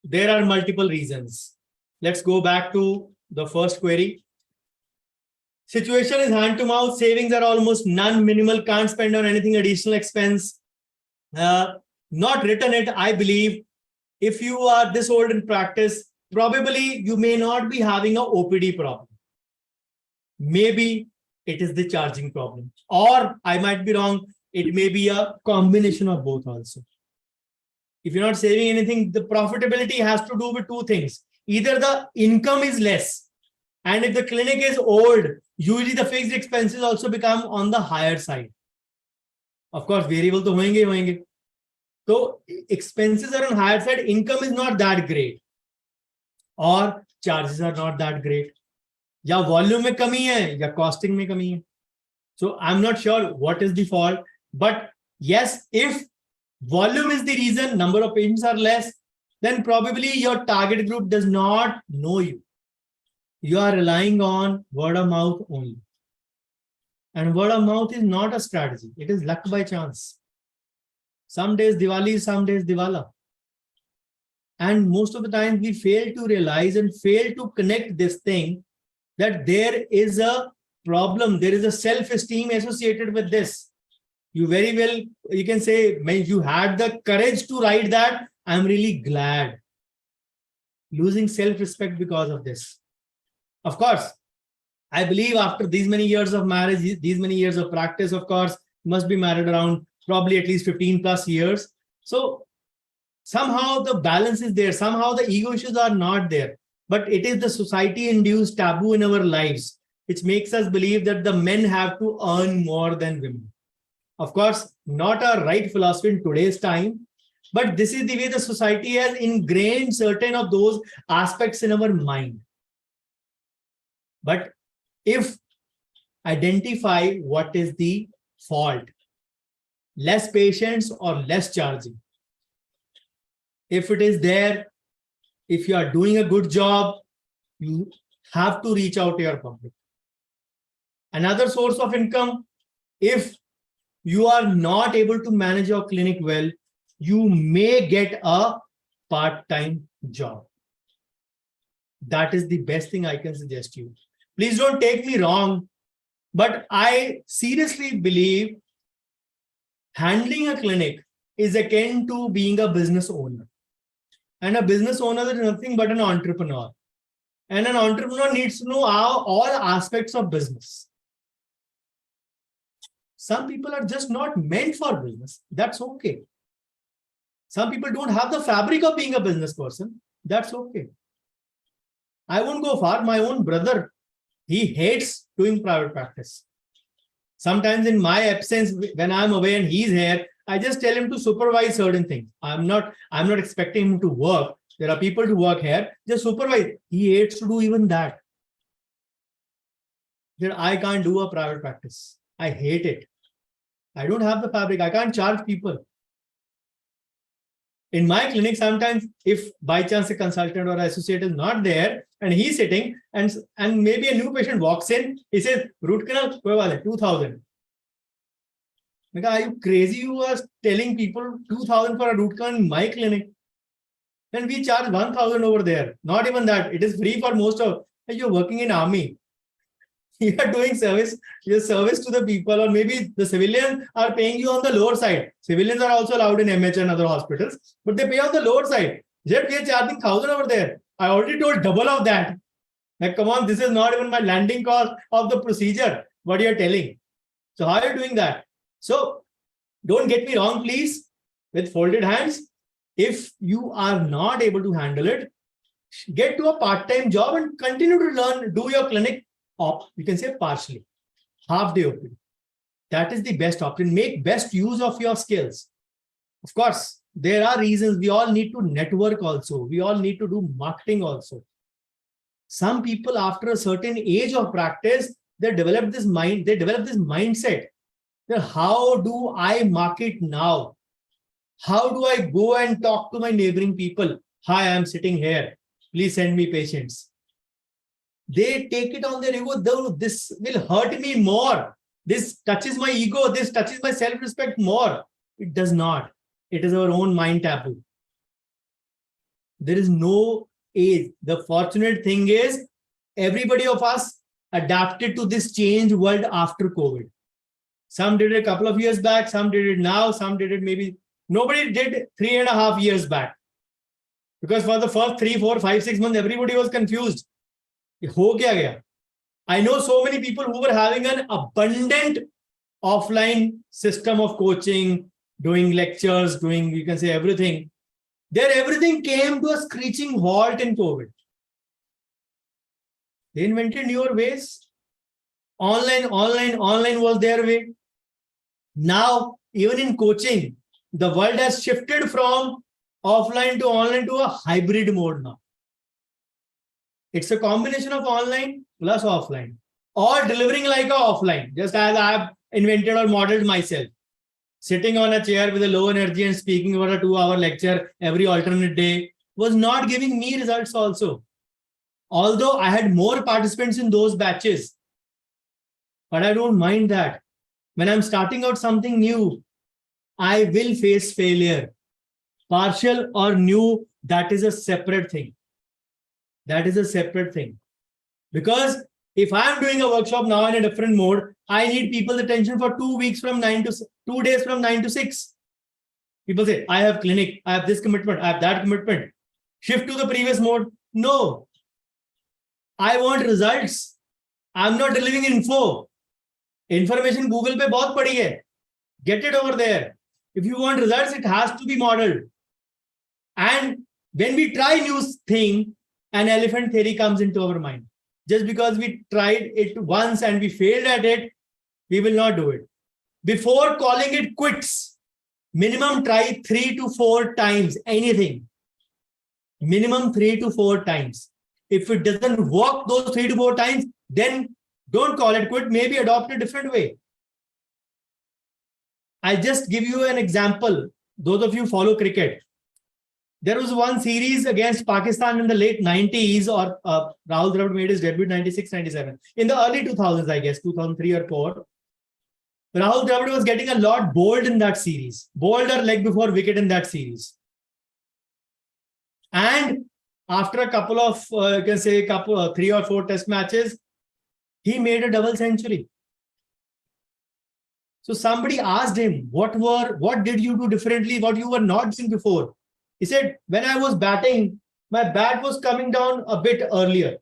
there are multiple reasons. Let's go back to the first query. Situation is hand to mouth, savings are almost none, minimal, can't spend on anything additional expense. Not written it, I believe. If you are this old in practice, probably you may not be having a OPD problem. Maybe it is the charging problem, or I might be wrong. It may be a combination of both also. If you're not saving anything, the profitability has to do with 2 things. Either the income is less, and if the clinic is old, usually the fixed expenses also become on the higher side. Of course, variable to hoenge hi hoenge. So expenses are on higher side, income is not that great, or charges are not that great. या volume में कमी है या costing में कमी है. So I'm not sure what is the fault, but yes, if volume is the reason, number of patients are less, then probably your target group does not know you. You are relying on word of mouth only. And word of mouth is not a strategy. It is luck by chance. Some days Diwali, some days Diwala. And most of the time we fail to realize and fail to connect this thing that there is a problem, there is a self-esteem associated with this. You very well, you can say, when you had the courage to write that, I'm really glad. Losing self-respect because of this. Of course, I believe after these many years of marriage, these many years of practice, of course, must be married around probably at least 15 plus years. So somehow the balance is there. Somehow the ego issues are not there. But it is the society-induced taboo in our lives, which makes us believe that the men have to earn more than women. Of course, not a right philosophy in today's time, but this is the way the society has ingrained certain of those aspects in our mind. But if identify what is the fault, less patience or less charging. If it is there, if you are doing a good job, you have to reach out to your public. Another source of income, if you are not able to manage your clinic well, you may get a part-time job. That is the best thing I can suggest you. Please don't take me wrong, but I seriously believe handling a clinic is akin to being a business owner. And a business owner is nothing but an entrepreneur. And an entrepreneur needs to know all aspects of business. Some people are just not meant for business. That's okay. Some people don't have the fabric of being a business person. That's okay. I won't go far. My own brother, he hates doing private practice. Sometimes in my absence, when I'm away and he's here, I just tell him to supervise certain things. I'm not expecting him to work. There are people to work here, just supervise. He hates to do even that. That I can't do a private practice. I hate it. I don't have the fabric. I can't charge people. In my clinic, sometimes if by chance a consultant or associate is not there and he's sitting and maybe a new patient walks in, he says, root canal, 2,000. Are you crazy? You are telling people 2,000 for a root canal in my clinic. Then we charge 1,000 over there. Not even that. It is free for most of, you're working in army. You are doing service, your service to the people, or maybe the civilians are paying you on the lower side. Civilians are also allowed in MH and other hospitals, but they pay on the lower side. Yet we are charging 1,000 over there. I already told double of that. Like, come on, this is not even my landing cost of the procedure. What you're telling. So how are you doing that? So don't get me wrong, please, with folded hands. If you are not able to handle it, get to a part-time job and continue to learn, do your clinic. You can say partially, half day open. That is the best option. Make best use of your skills. Of course, there are reasons. We all need to network also. We all need to do marketing also. Some people after a certain age of practice, they develop this mindset. That how do I market now? How do I go and talk to my neighboring people? Hi, I'm sitting here. Please send me patients. They take it on their ego. Though this will hurt me more. This touches my ego. This touches my self-respect more. It does not. It is our own mind taboo. There is no age. The fortunate thing is everybody of us adapted to this changed world after COVID. Some did it a couple of years back. Some did it now. Some did it maybe. Nobody did 3.5 years back. Because for the first 3, 4, 5, 6 months, everybody was confused. I know so many people who were having an abundant offline system of coaching, doing lectures, doing, you can say everything. There, everything came to a screeching halt in COVID. They invented newer ways. Online was their way. Now, even in coaching, the world has shifted from offline to online to a hybrid mode now. It's a combination of online plus offline, or delivering like a offline, just as I have invented or modeled myself. Sitting on a chair with a low energy and speaking for a 2-hour lecture every alternate day was not giving me results also. Although I had more participants in those batches, but I don't mind that. When I'm starting out something new, I will face failure. Partial or new that is a separate thing. That is a separate thing. Because if I'm doing a workshop now in a different mode, I need people's attention for 2 weeks from 2 days from 9 to 6. People say, I have clinic, I have this commitment, I have that commitment. Shift to the previous mode. No. I want results. I'm not delivering info. Information Google pe bahut padi hai. Get it over there. If you want results, it has to be modeled. And when we try new thing, an elephant theory comes into our mind. Just because we tried it once and we failed at it, we will not do it. Before calling it quits, minimum try 3 to 4 times anything. Minimum 3 to 4 times. If it doesn't work those 3 to 4 times, then don't call it quit. Maybe adopt a different way. I just give you an example. Those of you who follow cricket. There was one series against Pakistan in the late 90s, or Rahul Dravid made his debut 96, 97. In the early 2000s, I guess, 2003 or 4. Rahul Dravid was getting a lot bowled in that series. Bowled or leg before wicket in that series. And after a couple of, you can say, 3 or 4 test matches, he made a double century. So somebody asked him, what did you do differently, what you were not doing before? He said, when I was batting, my bat was coming down a bit earlier.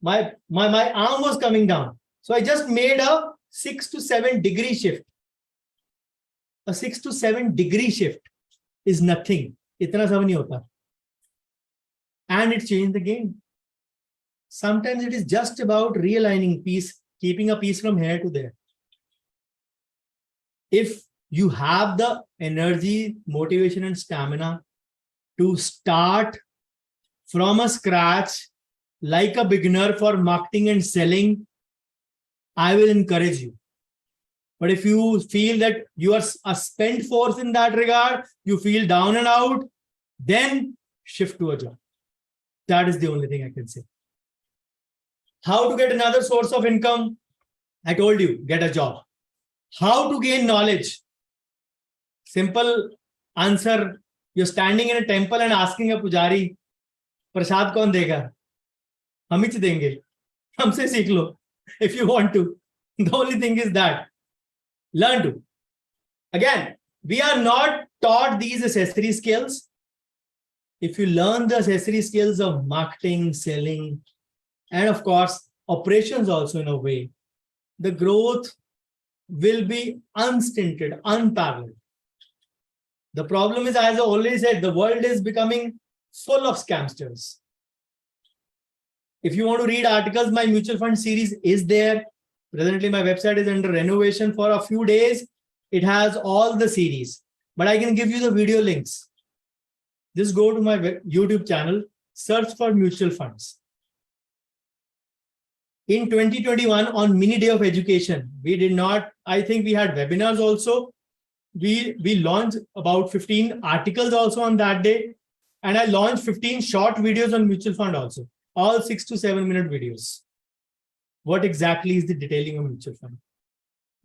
My arm was coming down. So I just made a 6 to 7 degree shift. A 6 to 7 degree shift is nothing. Itna sab nahi hota. And it changed the game. Sometimes it is just about realigning piece, keeping a piece from here to there. If you have the energy, motivation, and stamina to start from a scratch like a beginner for marketing and selling, I will encourage you. But if you feel that you are a spent force in that regard, you feel down and out, then shift to a job. That is the only thing I can say. How to get another source of income? I told you, get a job. How to gain knowledge? Simple answer. You're standing in a temple and asking a pujari, prasad kaun dega? Hum hi denge. Humse seekh lo if you want to. The only thing is that learn to. Again, we are not taught these accessory skills. If you learn the accessory skills of marketing, selling, and of course, operations also in a way, the growth will be unstinted, unparalleled. The problem is, as I always said, the world is becoming full of scamsters. If you want to read articles, my mutual fund series is there. Presently, my website is under renovation for a few days. It has all the series, but I can give you the video links. Just go to my YouTube channel, search for mutual funds. In 2021, on mini day of education, we did not, I think we had webinars also. We launched about 15 articles also on that day. And I launched 15 short videos on mutual fund also, all 6 to 7 minute videos. What exactly is the detailing of mutual fund?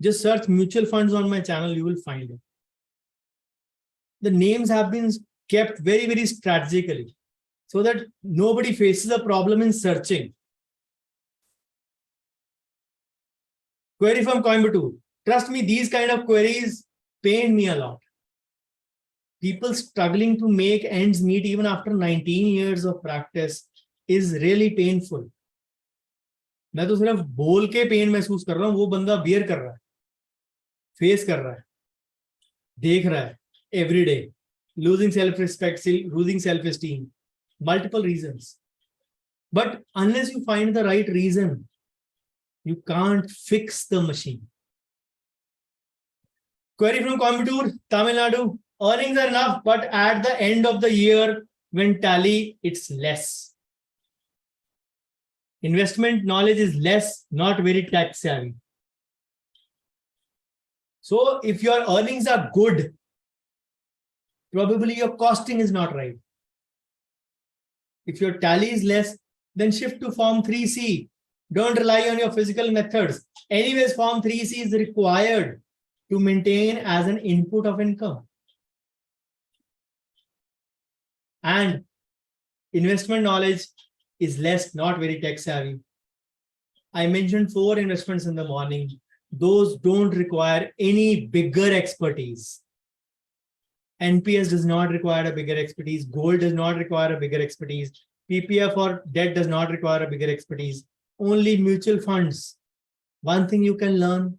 Just search mutual funds on my channel, you will find it. The names have been kept very, very strategically so that nobody faces a problem in searching. Query from Coimbatore. Trust me, these kind of queries pain me a lot. People struggling to make ends meet even after 19 years of practice is really painful. मैं तो सिर्फ बोल के pen महसूस कर रहा हूं, वो बंदा बियर कर रहा है, फेस कर रहा है, देख रहा है every day, losing self-respect, losing self-esteem, multiple reasons. But unless you find the right reason, you can't fix the machine. Query from Coimbatore, Tamil Nadu. Earnings are enough, but at the end of the year, when tally, it's less. Investment knowledge is less, not very tax savvy. So if your earnings are good, probably your costing is not right. If your tally is less, then shift to Form 3C. Don't rely on your physical methods. Anyways, Form 3C is required to maintain as an input of income. And investment knowledge is less, not very tech savvy. I mentioned 4 investments in the morning. Those don't require any bigger expertise. NPS does not require a bigger expertise. Gold does not require a bigger expertise. PPF or debt does not require a bigger expertise. Only mutual funds. One thing you can learn,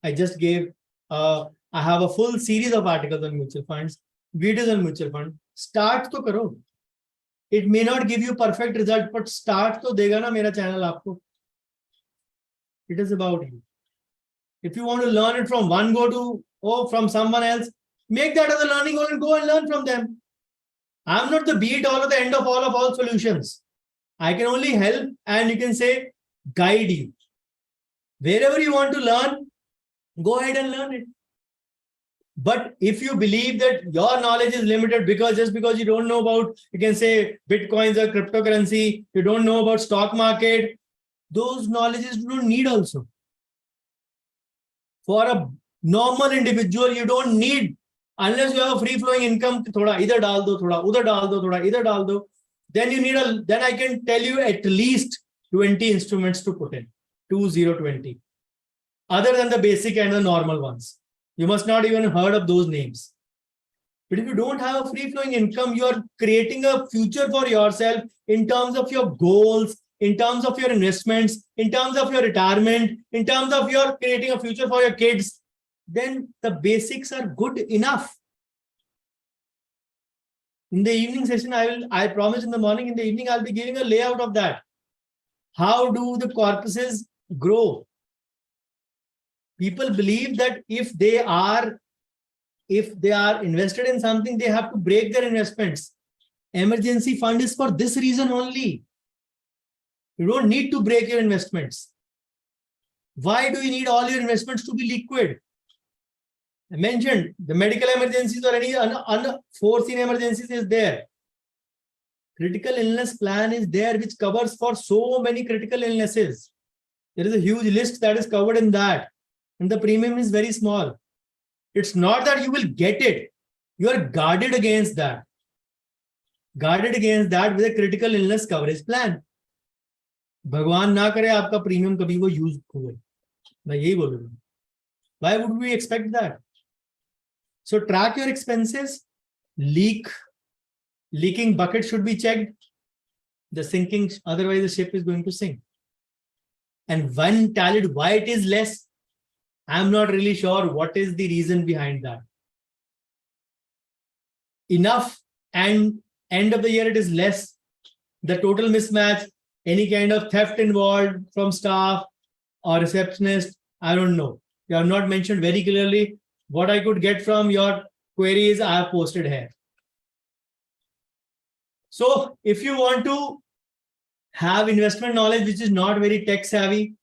I just gave, I have a full series of articles on mutual funds, videos on mutual fund. Start to karo. It may not give you perfect result, but start to dega na mera channel aapko. It is about you. If you want to learn it from one go to, from someone else, make that as a learning goal and go and learn from them. I'm not the be-it-all or the end of all solutions. I can only help and you can say, guide you. Wherever you want to learn, go ahead and learn it. But if you believe that your knowledge is limited just because you don't know about, you can say Bitcoins or cryptocurrency, you don't know about stock market, those knowledges you don't need also. For a normal individual, you don't need, unless you have a free-flowing income, thoda idhar dal do, thoda udhar dal do, thoda idhar dal do, then you need then I can tell you at least 20 instruments to put in, 20. Other than the basic and the normal ones. You must not even heard of those names. But if you don't have a free-flowing income, you are creating a future for yourself in terms of your goals, in terms of your investments, in terms of your retirement, in terms of your creating a future for your kids, then the basics are good enough. In the evening session, I promise in the morning, in the evening, I'll be giving a layout of that. How do the corpuses grow? People believe that if they are invested in something, they have to break their investments. Emergency fund is for this reason only. You don't need to break your investments. Why do you need all your investments to be liquid? I mentioned the medical emergencies or any unforeseen emergencies is there. Critical illness plan is there, which covers for so many critical illnesses. There is a huge list that is covered in that. And the premium is very small. It's not that you will get it. You are guarded against that. Guarded against that with a critical illness coverage plan. भगवान ना करे आपका premium कभी वो use हुए. मैं यही बोलूंगा. Why would we expect that? So track your expenses. Leaking bucket should be checked. The sinking, otherwise the ship is going to sink. And when tallied, why it is less, I'm not really sure what is the reason behind that. Enough and end of the year it is less. The total mismatch, any kind of theft involved from staff or receptionist, I don't know. You have not mentioned very clearly. What I could get from your queries, I have posted here. So if you want to have investment knowledge which is not very tech savvy,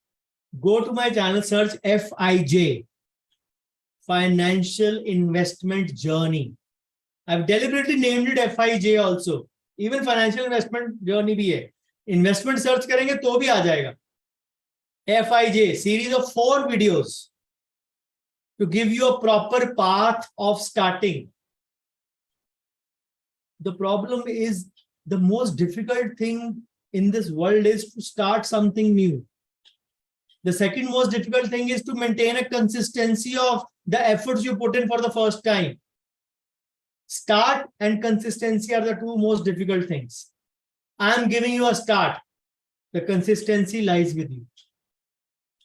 go to my channel, search FIJ, Financial Investment Journey. I've deliberately named it FIJ also. Even Financial Investment Journey bhi hai. Investment search karenge to bhi aa jayega. FIJ, series of 4 videos to give you a proper path of starting. The problem is the most difficult thing in this world is to start something new. The second most difficult thing is to maintain a consistency of the efforts you put in for the first time. Start and consistency are the 2 most difficult things. I'm giving you a start. The consistency lies with you.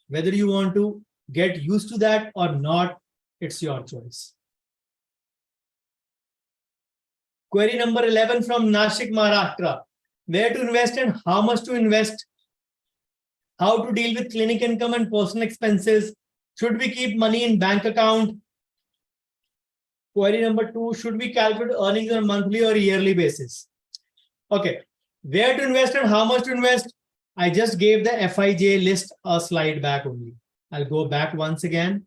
Whether you want to get used to that or not, it's your choice. Query number 11 from Nashik, Maharashtra. Where to invest and how much to invest? How to deal with clinic income and personal expenses? Should we keep money in bank account? Query number 2, should we calculate earnings on a monthly or yearly basis? Okay, where to invest and how much to invest? I just gave the FIJ list a slide back only. I'll go back once again.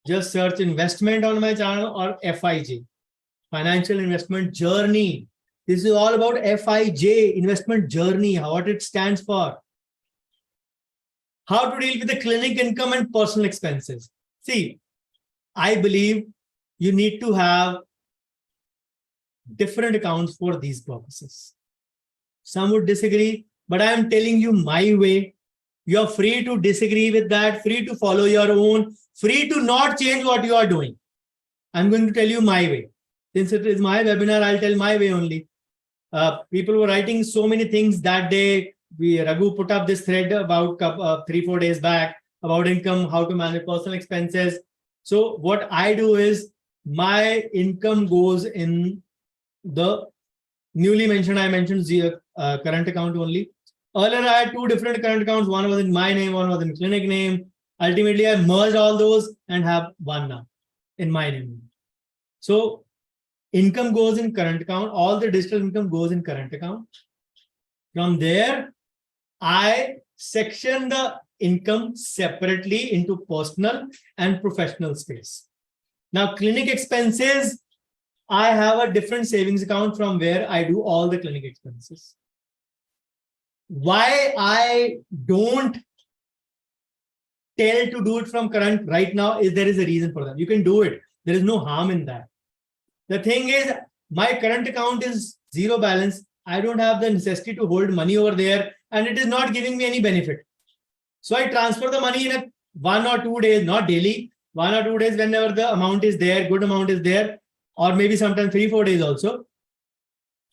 Just search investment on my channel or FIJ, Financial Investment Journey. This is all about FIJ, investment journey, what it stands for. How to deal with the clinic income and personal expenses. See, I believe you need to have different accounts for these purposes. Some would disagree, but I am telling you my way. You're free to disagree with that, free to follow your own, free to not change what you are doing. I'm going to tell you my way. Since it is my webinar, I'll tell my way only. People were writing so many things that day. Raghu put up this thread about 3-4 days back about income, how to manage personal expenses. So what I do is my income goes in the newly mentioned, I mentioned current account only. Earlier, I had 2 different current accounts. One was in my name, one was in clinic name. Ultimately, I merged all those and have one now in my name. So income goes in current account. All the digital income goes in current account. From there, I section the income separately into personal and professional space. Now, clinic expenses, I have a different savings account from where I do all the clinic expenses. Why I don't tell to do it from current right now is there is a reason for that. You can do it. There is no harm in that. The thing is, my current account is zero balance. I don't have the necessity to hold money over there, and it is not giving me any benefit. So I transfer the money in 1 or 2 days, not daily, 1 or 2 days whenever the amount is there, good amount is there, or maybe sometimes 3-4 days also.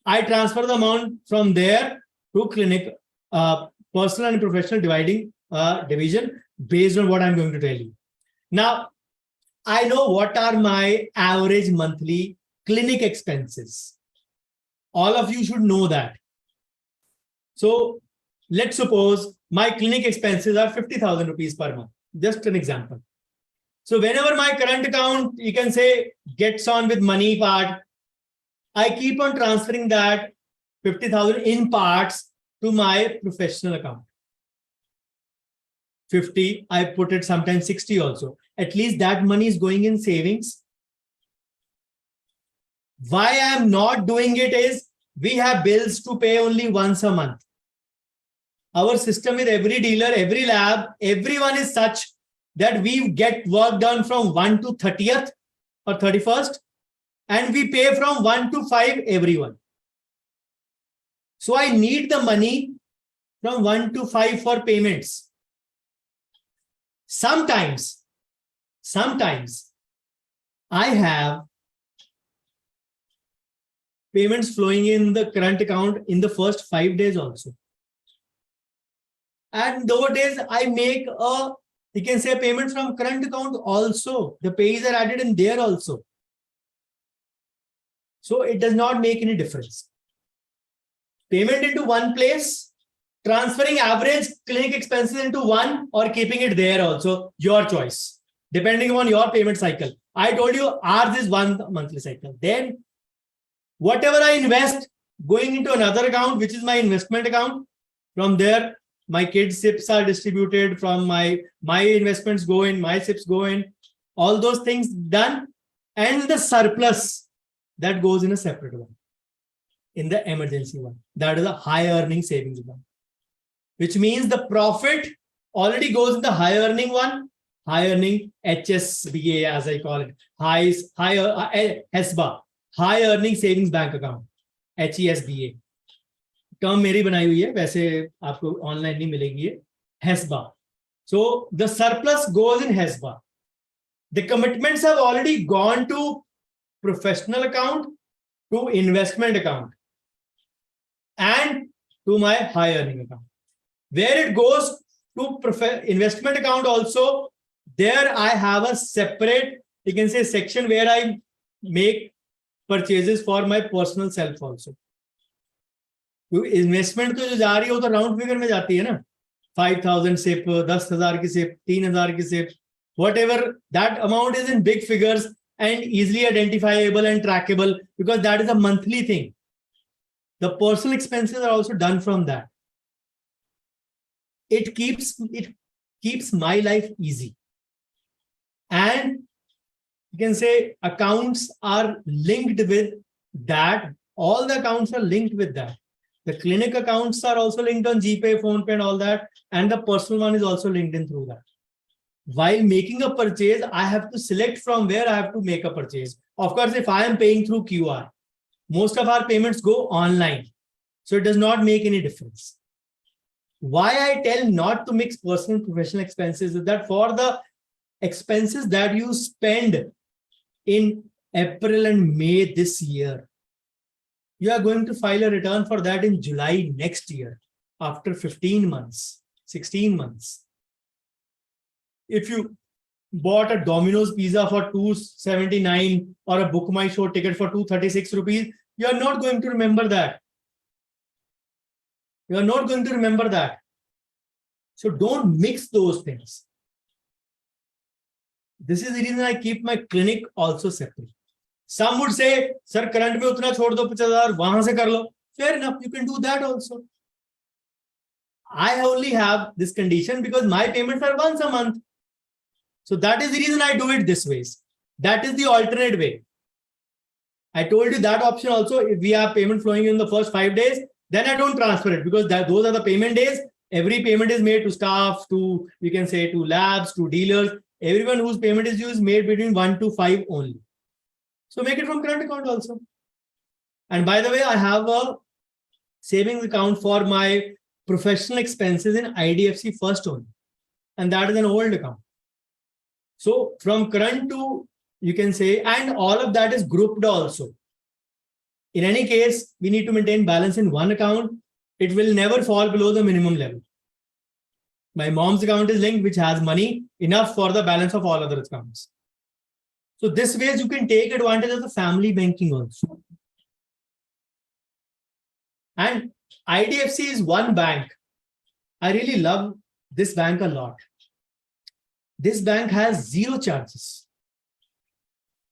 I transfer the amount from there to clinic, personal and professional division based on what I'm going to tell you. Now, I know what are my average monthly clinic expenses. All of you should know that. So let's suppose my clinic expenses are 50,000 rupees per month. Just an example. So whenever my current account, you can say, gets on with money part, I keep on transferring that 50,000 in parts to my professional account. 50, I put it sometimes 60 also. At least that money is going in savings. Why I am not doing it is we have bills to pay only once a month. Our system with every dealer, every lab, everyone is such that we get work done from 1 to 30th or 31st, and we pay from 1 to 5 everyone. So I need the money from 1 to 5 for payments. Sometimes I have payments flowing in the current account in the first 5 days also. And those days I make you can say payment from current account also. The pays are added in there also. So it does not make any difference. Payment into one place, transferring average clinic expenses into one, or keeping it there also, your choice, depending on your payment cycle. I told you ours is 1 monthly cycle. Then whatever I invest going into another account, which is my investment account, from there, my kids' SIPs are distributed, from my investments go in, my SIPs go in, all those things done. And the surplus that goes in a separate one, in the emergency one. That is a high earning savings one, which means the profit already goes in the high earning one, high earning HSBA, as I call it, HESBA, high earning savings bank account, HESBA. Term मेरी बनाई हुई है, वैसे आपको online नहीं मिलेगी ये, HESBA. So the surplus goes in HESBA. The commitments have already gone to professional account, to investment account, and to my high earning account. Where it goes to investment account also, there I have a separate, you can say, section where I make purchases for my personal self also. Investment तो जो जा रही है वो तो round figure में जाती है ना, 5,000 सिप, 10,000 की सिप, 3,000 की SIP, whatever, that amount is in big figures and easily identifiable and trackable because that is a monthly thing. The personal expenses are also done from that. It keeps my life easy. And you can say accounts are linked with that. All the accounts are linked with that. The clinic accounts are also linked on GPay, PhonePe and all that. And the personal one is also linked in through that. While making a purchase, I have to select from where I have to make a purchase. Of course, if I am paying through QR, most of our payments go online. So it does not make any difference. Why I tell not to mix personal and professional expenses is that for the expenses that you spend in April and May this year, you are going to file a return for that in July next year, after 15 months, 16 months. If you bought a Domino's pizza for 279 or a Book My Show ticket for 236 rupees, you are not going to remember that. You are not going to remember that. So don't mix those things. This is the reason I keep my clinic also separate. Some would say, sir, current mein utna chhod do 50,000, wahan se kar lo. Fair enough, you can do that also. I only have this condition because my payments are once a month. So that is the reason I do it this way. That is the alternate way. I told you that option also. If we have payment flowing in the first 5 days, then I don't transfer it because those are the payment days. Every payment is made to staff, to, you can say, to labs, to dealers. Everyone whose payment is due is made between 1 to 5 only. So make it from current account also. And by the way, I have a savings account for my professional expenses in IDFC First only. And that is an old account. So from current to, you can say, and all of that is grouped also. In any case, we need to maintain balance in one account. It will never fall below the minimum level. My mom's account is linked, which has money enough for the balance of all other accounts. So this way you can take advantage of the family banking also. And IDFC is one bank. I really love this bank a lot. This bank has zero charges.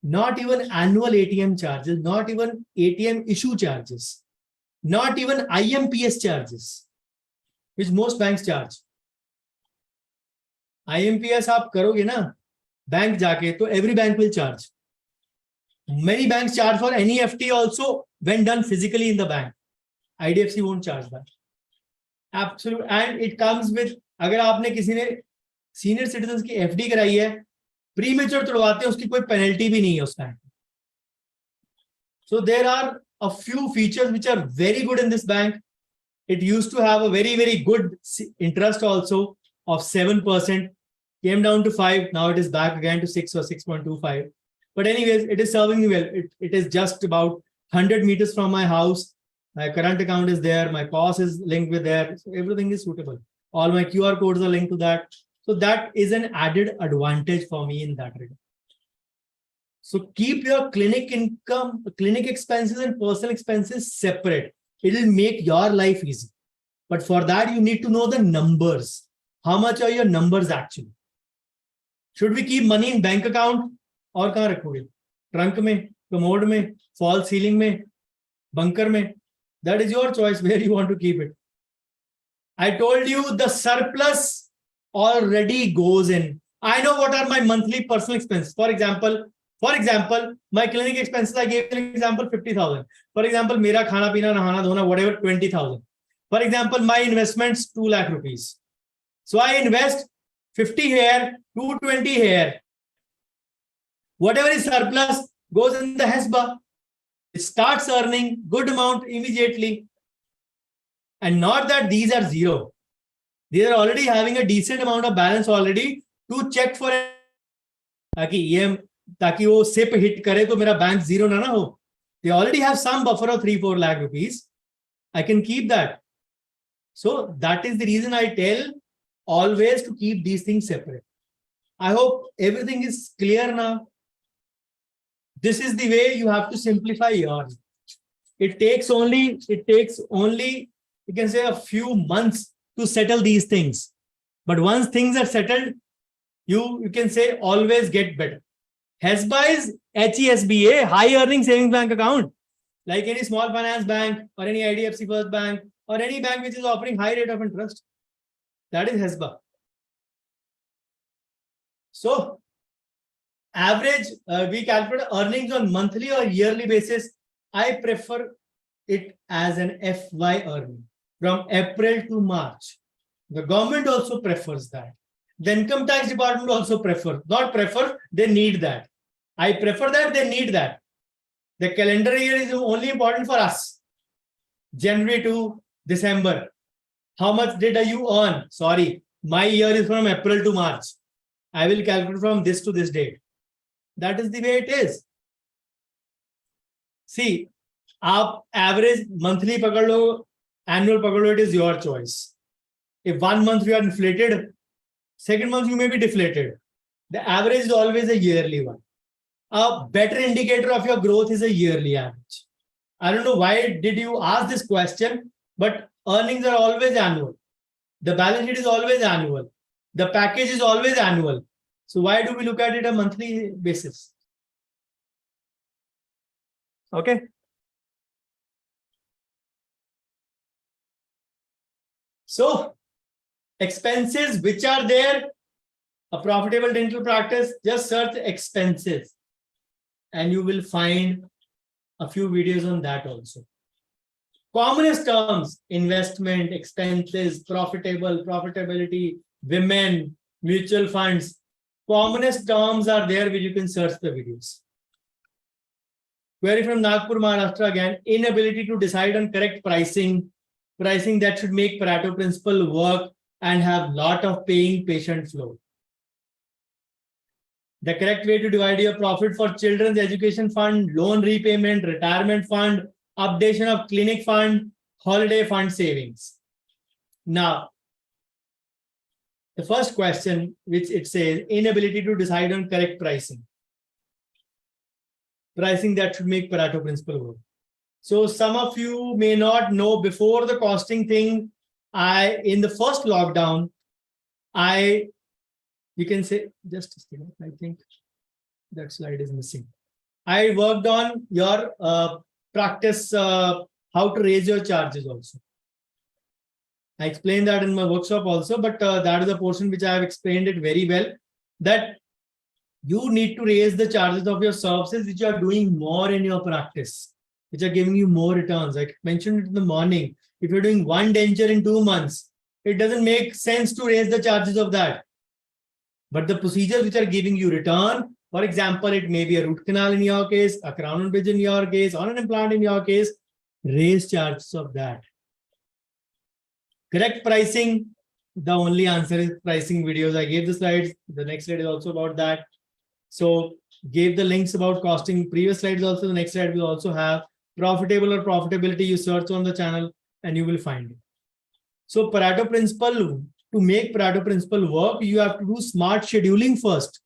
Not even annual ATM charges, not even ATM issue charges, not even IMPS charges, which most banks charge. IMPS आप करोगे ना bank जाके, तो every bank will charge. Many banks charge for NEFT also when done physically in the bank. IDFC won't charge that. Absolute, and it comes with, अगर आपने किसी ने senior citizen की FD कराई है, प्रीमेच्योर तोड़वाते हैं, उसकी कोई पेनल्टी भी नहीं है उस bank. So there are a few features which are very good in this bank. It used to have a very, very good interest also of 7%, came down to 5. Now it is back again to 6 or 6.25. But anyways, it is serving me well. It is just about 100 meters from my house. My current account is there. My POS is linked with there. So everything is suitable. All my QR codes are linked to that. So that is an added advantage for me in that regard. So keep your clinic income, clinic expenses and personal expenses separate. It will make your life easy. But for that, you need to know the numbers. How much are your numbers actually? Should we keep money in bank account? और कहाँ रखोगे? Trunk में, commode में, false ceiling में, bunker में? That is your choice where you want to keep it. I told you the surplus already goes in. I know what are my monthly personal expenses. For example, my clinic expenses, I gave an example, 50,000. For example, mera khana pina, nahana dhona, whatever, 20,000. For example, my investments, 2 lakh rupees. So I invest 50 here, 220 here. Whatever is surplus goes in the HESBA. It starts earning good amount immediately. And not that these are zero. They are already having a decent amount of balance already to check for it. ताकि वो SIP hit करे तो मेरा bank zero ना हो. They already have some buffer of 3-4 lakh rupees. I can keep that. So that is the reason I tell always to keep these things separate. I hope everything is clear now. This is the way you have to simplify yours. It takes only, you can say, a few months to settle these things. But once things are settled, you can say always get better. HESBA is HESBA, high earning savings bank account. Like any small finance bank or any IDFC First Bank or any bank which is offering high rate of interest. That is HESBA. So average, we calculate earnings on monthly or yearly basis. I prefer it as an FY earning from April to March. The government also prefers that. The income tax department also not prefer, they need that. I prefer that, they need that. The calendar year is only important for us. January to December. How much did you earn? Sorry, my year is from April to March. I will calculate from this to this date. That is the way it is. See, आप average monthly पकड़ लो, annual पकड़ लो, it is your choice. If 1 month you are inflated, second month you may be deflated. The average is always a yearly one. A better indicator of your growth is a yearly average. I don't know why did you ask this question, but earnings are always annual. The balance sheet is always annual. The package is always annual. So why do we look at it on a monthly basis? Okay. So expenses which are there, a profitable dental practice, just search expenses and you will find a few videos on that also. Commonest terms: investment, expenses, profitable, profitability, women, mutual funds. Commonest terms are there which you can search the videos. Query from Nagpur, Maharashtra again: inability to decide on correct pricing that should make Pareto principle work and have lot of paying patient flow. The correct way to divide your profit for children's education fund, loan repayment, retirement fund, updation of clinic fund, holiday fund savings. Now, the first question, which it says, inability to decide on correct pricing. Pricing that should make Pareto principle work. So some of you may not know, before the costing thing, in the first lockdown, you can say, just a second, I think that slide is missing. I worked on your practice, how to raise your charges also. I explained that in my workshop also, but that is a portion which I have explained it very well, that you need to raise the charges of your services which are doing more in your practice, which are giving you more returns. I mentioned it in the morning. If you're doing one denture in 2 months, it doesn't make sense to raise the charges of that. But the procedures which are giving you return, for example, it may be a root canal in your case, a crown and bridge in your case, or an implant in your case, raise charges of that. Correct pricing, the only answer is pricing videos. I gave the slides. The next slide is also about that. So gave the links about costing. Previous slides also, the next slide will also have profitable or profitability. You search on the channel and you will find it. So Pareto principle, to make Pareto principle work, you have to do smart scheduling first.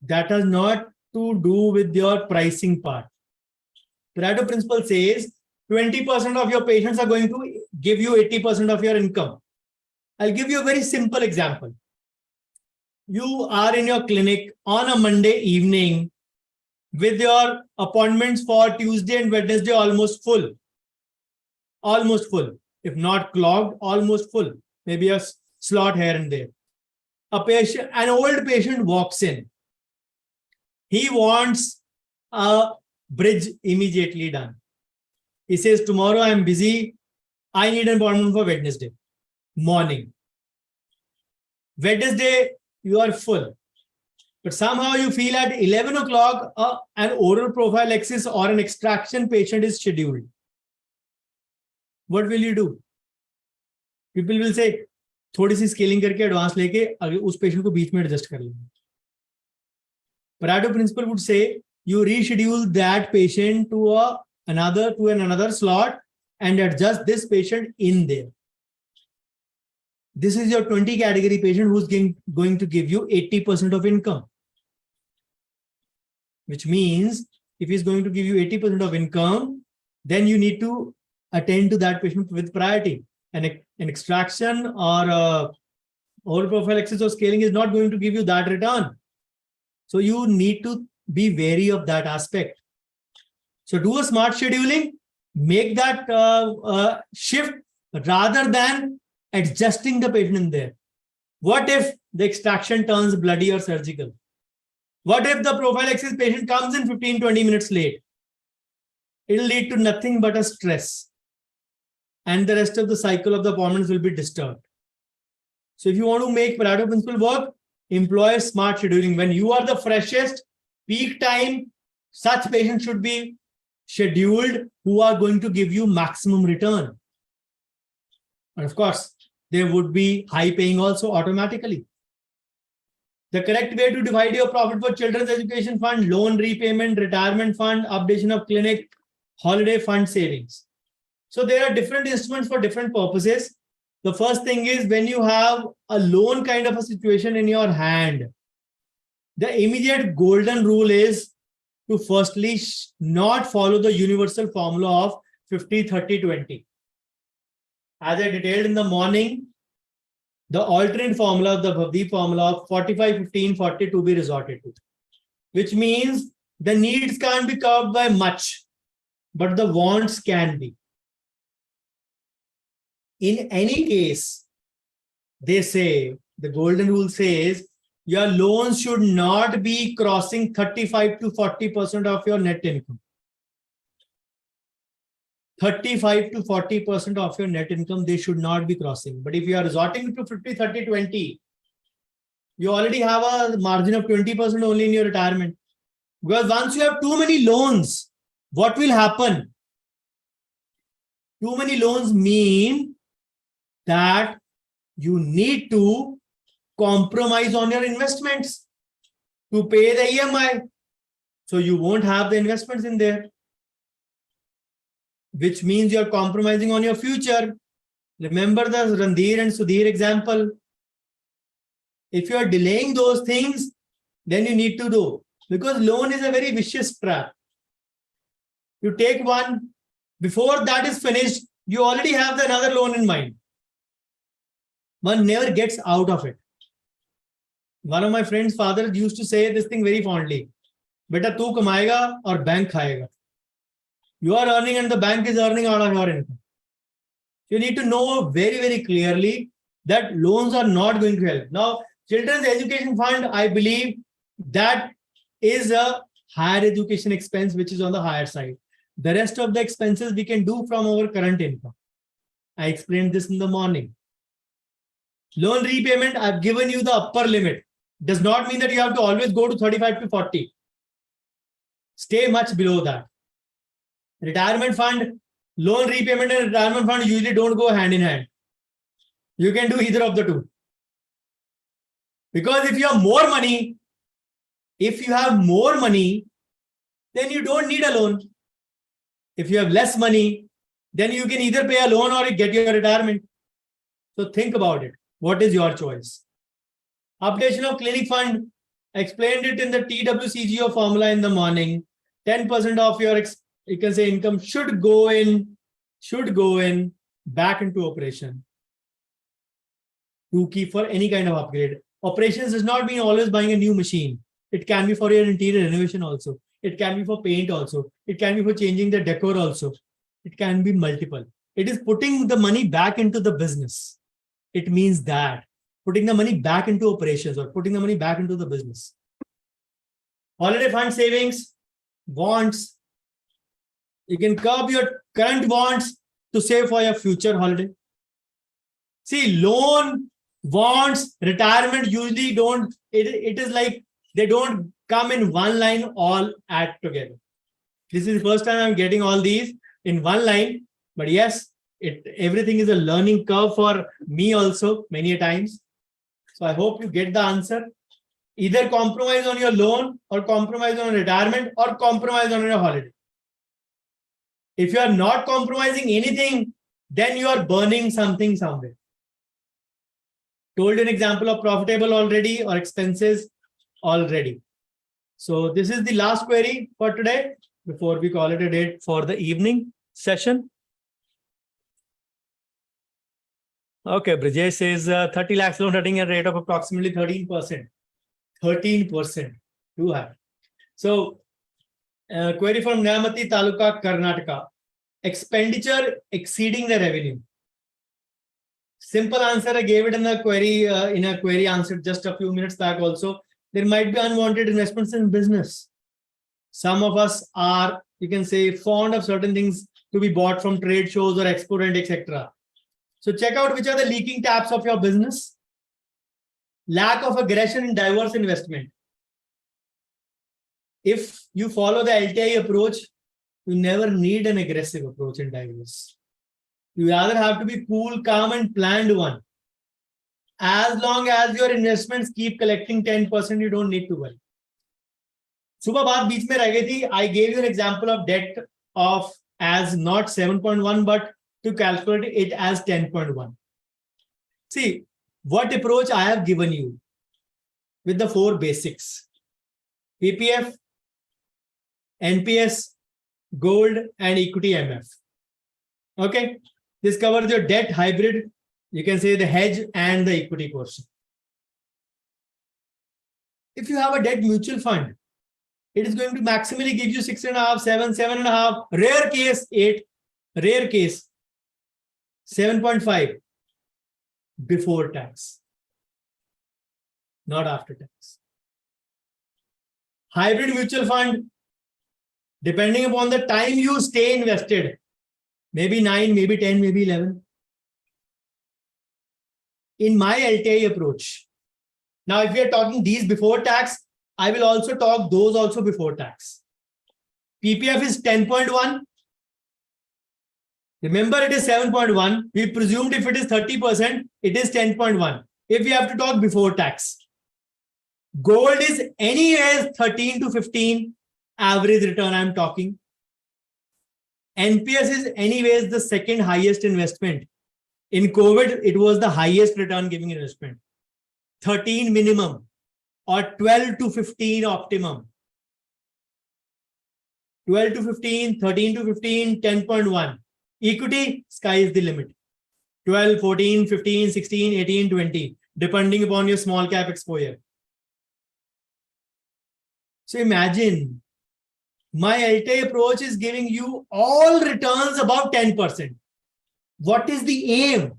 That has not to do with your pricing part. Pareto principle says 20% of your patients are going to give you 80% of your income. I'll give you a very simple example. You are in your clinic on a Monday evening with your appointments for Tuesday and Wednesday almost full. Almost full. If not clogged, almost full. Maybe a slot here and there. An old patient walks in. He wants a bridge immediately done. He says, tomorrow I'm busy. I need an appointment for Wednesday morning. Wednesday, you are full. But somehow you feel at 11 o'clock, an oral prophylaxis or an extraction patient is scheduled. What will you do? People will say, थोड़ी सी scaling करके advance लेके अगर उस patient को बीच में adjust कर लेंगे. Pareto principle would say you reschedule that patient to another slot and adjust this patient in there. This is your 20 category patient who's going to give you 80% of income. Which means if he's going to give you 80% of income, then you need to attend to that patient with priority. An extraction or oral prophylaxis or scaling is not going to give you that return. So you need to be wary of that aspect. So do a smart scheduling, make that shift rather than adjusting the patient in there. What if the extraction turns bloody or surgical? What if the prophylaxis patient comes in 15-20 minutes late? It will lead to nothing but a stress. And the rest of the cycle of the appointments will be disturbed. So if you want to make Pareto principle work, employ smart scheduling. When you are the freshest, peak time, such patients should be scheduled who are going to give you maximum return. And of course, there would be high paying also automatically. The correct way to divide your profit for children's education fund, loan repayment, retirement fund, updation of clinic, holiday fund savings. So there are different instruments for different purposes. The first thing is when you have a loan kind of a situation in your hand, the immediate golden rule is to firstly not follow the universal formula of 50-30-20. As I detailed in the morning, the alternate formula, the Bhavdeep formula of 45-15-40 to be resorted to, which means the needs can't be covered by much, but the wants can be. In any case, they say, the golden rule says, your loans should not be crossing 35-40% of your net income. 35-40% of your net income, they should not be crossing. But if you are resorting to 50-30-20, you already have a margin of 20% only in your retirement. Because once you have too many loans, what will happen? Too many loans mean that you need to compromise on your investments to pay the EMI. So you won't have the investments in there, which means you're compromising on your future. Remember the Randhir and Sudhir example. If you are delaying those things, then you need to do, because loan is a very vicious trap. You take one, before that is finished, you already have another loan in mind. One never gets out of it. One of my friend's father used to say this thing very fondly. Beta tu kamayega aur bank khayega. You are earning and the bank is earning out of your income. You need to know very, very clearly that loans are not going to help. Now, Children's Education Fund, I believe that is a higher education expense, which is on the higher side. The rest of the expenses we can do from our current income. I explained this in the morning. Loan repayment, I've given you the upper limit. Does not mean that you have to always go to 35-40. Stay much below that. Retirement fund, loan repayment and retirement fund usually don't go hand in hand. You can do either of the two. Because if you have more money, then you don't need a loan. If you have less money, then you can either pay a loan or get your retirement. So think about it. What is your choice? Updation of clinic fund, explained it in the TWCGO formula in the morning. 10% of your you can say income should go in back into operation to keep for any kind of upgrade. Operations does not mean always buying a new machine. It can be for your interior renovation also. It can be for paint also. It can be for changing the decor also. It can be multiple. It is putting the money back into the business. It means that putting the money back into operations or putting the money back into the business. Holiday fund savings, wants. You can curb your current wants to save for your future holiday. See, loan, wants, retirement usually don't, it is like they don't come in one line all add together. This is the first time I'm getting all these in one line, but yes, everything is a learning curve for me also many a times. So I hope you get the answer. Either compromise on your loan or compromise on retirement or compromise on your holiday. If you are not compromising anything, then you are burning something somewhere. Told you an example of profitable already or expenses already. So this is the last query for today before we call it a day for the evening session. Okay, Brijesh says 30 lakhs loan hitting a rate of approximately 13%. 13%. Too high. So query from Nyamati Taluka, Karnataka. Expenditure exceeding the revenue. Simple answer, I gave it in a query answer just a few minutes back also. There might be unwanted investments in business. Some of us are, you can say, fond of certain things to be bought from trade shows or expo rent, etc. So check out which are the leaking taps of your business. Lack of aggression in diverse investment. If you follow the LTI approach, You never need an aggressive approach in diverse. You rather have to be cool, calm, and planned one. As long as your investments keep collecting 10%, you don't need to worry. सुबह बात बीच में रह गई थी. I gave you an example of debt of as not 7.1, but to calculate it as 10.1. See, what approach I have given you with the 4 basics: PPF, NPS, gold, and equity MF. Okay, this covers your debt hybrid, you can say the hedge and the equity portion. If you have a debt mutual fund, it is going to maximally give you 6.5, 7, 7.5, rare case 8, rare case 7.5 before tax, not after tax. Hybrid mutual fund, depending upon the time you stay invested, maybe 9, maybe 10, maybe 11. In my LTI approach, now if we are talking these before tax, I will also talk those also before tax. PPF is 10.1. Remember, it is 7.1. We presumed if it is 30%, it is 10.1. If we have to talk before tax, gold is anyways 13 to 15 average return I'm talking. NPS is anyways the second highest investment. In COVID, it was the highest return giving investment. 13 minimum or 12 to 15 optimum. 12 to 15, 13 to 15, 10.1. Equity, sky is the limit. 12, 14, 15, 16, 18, 20, depending upon your small cap exposure. So imagine, my LTI approach is giving you all returns above 10%. What is the aim?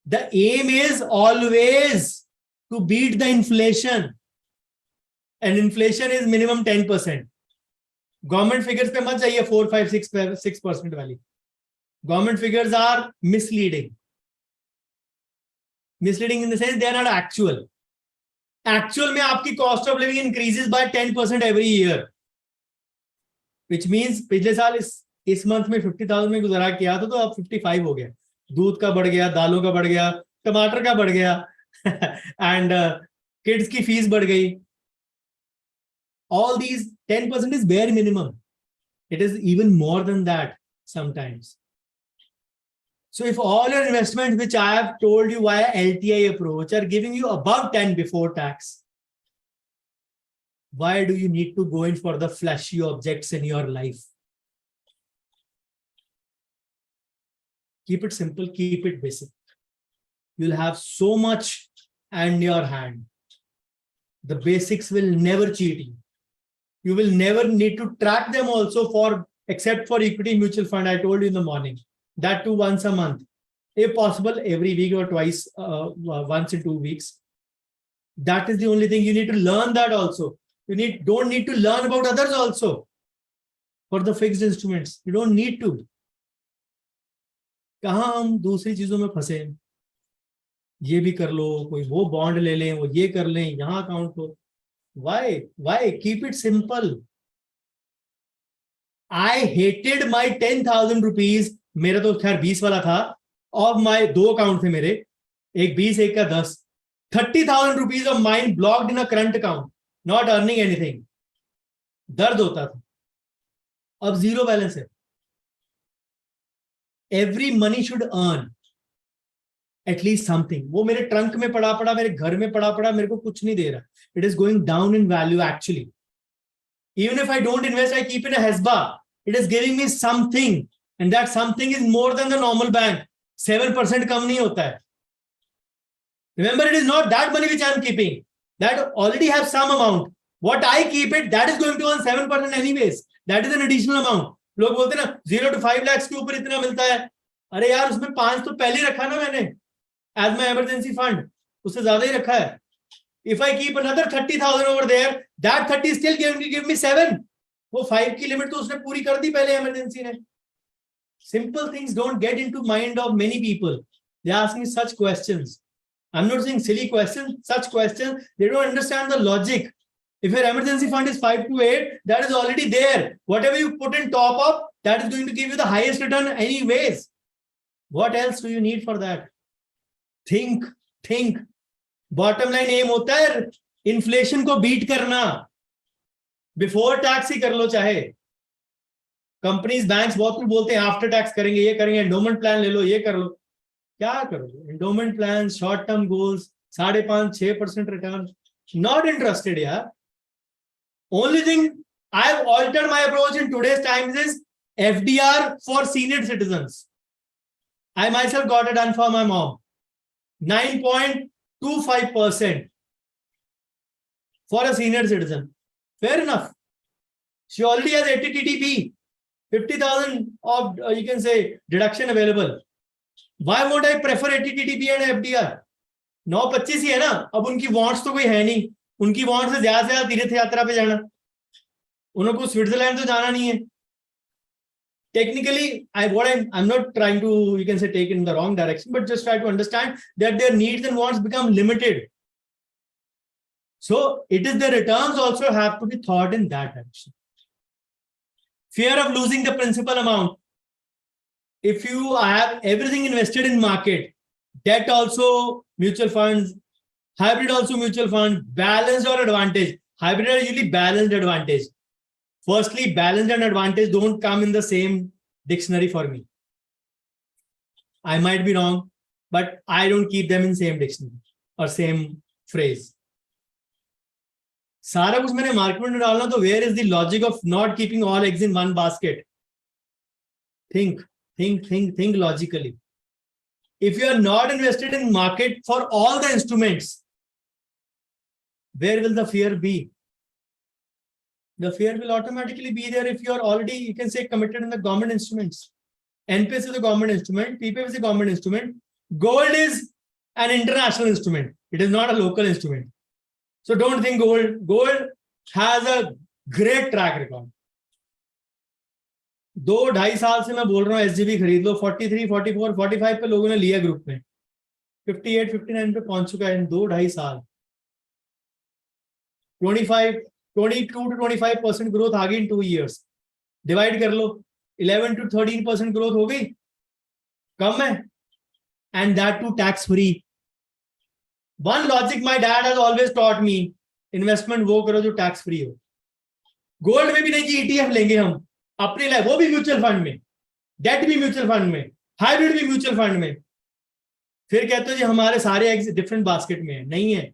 The aim is always to beat the inflation. And inflation is minimum 10%. Government figures pe mat jaiye 4, 5, 6% wali. Government figures are misleading. Misleading in the sense they are not actual. Actual mein aapki cost of living increases by 10% every year. Which means पिछले साल इस month में 50,000 में गुजारा किया था तो अब 55 हो गया. दूध का बढ़ गया, दालों का बढ़ गया, टमाटर का बढ़ गया, and kids की फीस बढ़ गई. All these 10% is bare minimum. It is even more than that sometimes. So if all your investments, which I have told you via LTI approach, are giving you above 10 before tax, why do you need to go in for the flashy objects in your life? Keep it simple, keep it basic. You'll have so much in your hand. The basics will never cheat you. You will never need to track them also for, except for equity mutual fund. I told you in the morning, that too once a month. If possible, every week or twice, once in 2 weeks. That is the only thing. You need to learn that also. You don't need to learn about others also for the fixed instruments. You don't need to. कहाँ हम दूसरी चीजों में फंसे, ये भी कर लो, कोई वो बॉन्ड ले लें, वो ये कर लें, यहाँ अकाउंट हो. Why? Keep it simple. I hated my 10,000 rupees. मेरा तो खैर 20 वाला था. और my 2 अकाउंट थे मेरे, एक 20, एक का 10. 30,000 rupees of mine blocked in a current account, not earning anything. दर्द होता था. अब 0 बैलेंस है. Every money should earn at least something. वो मेरे ट्रंक में पड़ा, मेरे घर में पड़ा, मेरे को कुछ नहीं दे रहा. It is going down in value actually. Even if I don't invest, I keep in a HESBA. It is giving me something, and that something is more than the normal bank. 7% कम नहीं होता है. Remember, it is not that money which I am keeping. That already have some amount. What I keep it, that is going to earn 7% anyways. That is an additional amount. लोग बोलते हैं ना 0 to 5 lakhs के ऊपर इतना मिलता है. अरे यार, उसमें 5 तो पहले ही रखा ना मैंने as my emergency fund. उससे ज्यादा ही रखा है. If I keep another 30,000 over there, that 30 is still going to give me 7. वो 5 की लिमिट तो उसने पूरी कर दी पहले emergency ने. Simple things don't get into mind of many people. They ask me such questions. I'm not saying silly questions, such questions. They don't understand the logic. If your emergency fund is 5 to 8, that is already there. Whatever you put in top up, that is going to give you the highest return anyways. What else do you need for that? Think. Bottom line aim hota hai inflation ko beat karna. Before tax ही कर लो चाहे. Companies, banks बहुत कुछ बोलते हैं after tax करेंगे, ये करेंगे, endowment plan ले लो, ये कर लो. क्या करोगे? Endowment plan, short term goals, 5.5-6% return. Not interested, yeah. Only thing I've altered my approach in today's times is FDR for senior citizens. I myself got it done for my mom. 9.25% for a senior citizen. Fair enough. She already has 80 TTP, 50,000 of, you can say, deduction available. Why won't I prefer 80 TTP and FDR? 9.25 ही है ना. अब उनकी wants तो कोई है नहीं. उनकी want से ज्यादा तीर्थ यात्रा पे जाना. उनको स्विट्जरलैंड तो जाना नहीं है. Technically, I'm not trying to, you can say, take it in the wrong direction, but just try to understand that their needs and wants become limited. So it is the returns also have to be thought in that direction. Fear of losing the principal amount. If you have everything invested in market, debt also mutual funds, hybrid also mutual fund, balanced or advantage. Hybrid are usually balanced advantage. Firstly, balanced and advantage don't come in the same dictionary for me. I might be wrong, but I don't keep them in same dictionary or same phrase. सारा कुछ मैंने market में डालना, तो where is the logic of not keeping all eggs in one basket? Think logically. If you are not invested in market for all the instruments, where will the fear be? The fear will automatically be there if you are already, you can say, committed in the government instruments. NPS is a government instrument, PPF is a government instrument, gold is an international instrument. It is not a local instrument. So don't think gold has a great track record. 2-2.5 साल से मैं बोल रहा हूँ SGB खरीद लो. 43, 44, 45 पे लोगों ने लिया ग्रुप में. 58, 59 पे पहुंच चुका है इन 2-2.5 साल. 22 to 25% ग्रोथ आ गई इन 2 years. डिवाइड कर लो, 11 to 13% ग्रोथ हो गई. कम है, and that too tax free. One logic my dad has always taught me, investment वो करो जो टैक्स फ्री हो. गोल्ड में भी नहीं कि ETF लेंगे हम अपने लिए, वो भी म्यूचुअल फंड में, डेट भी म्यूचुअल फंड में, हाइब्रिड भी म्यूचुअल फंड में. फिर कहते हो जी हमारे सारे एग्स डिफरेंट बास्केट में है. नहीं है,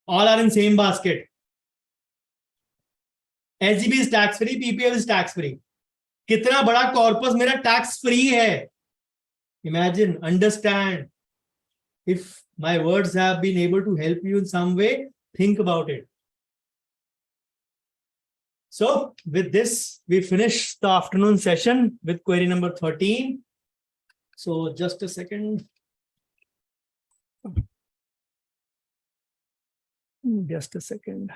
all are in same basket. SGB is tax free, PPF is tax free. कितना बड़ा कॉर्पस मेरा टैक्स फ्री है. Imagine, understand. If my words have been able to help you in some way, think about it. So with this, we finish the afternoon session with query number 13. So just a second. Just a second.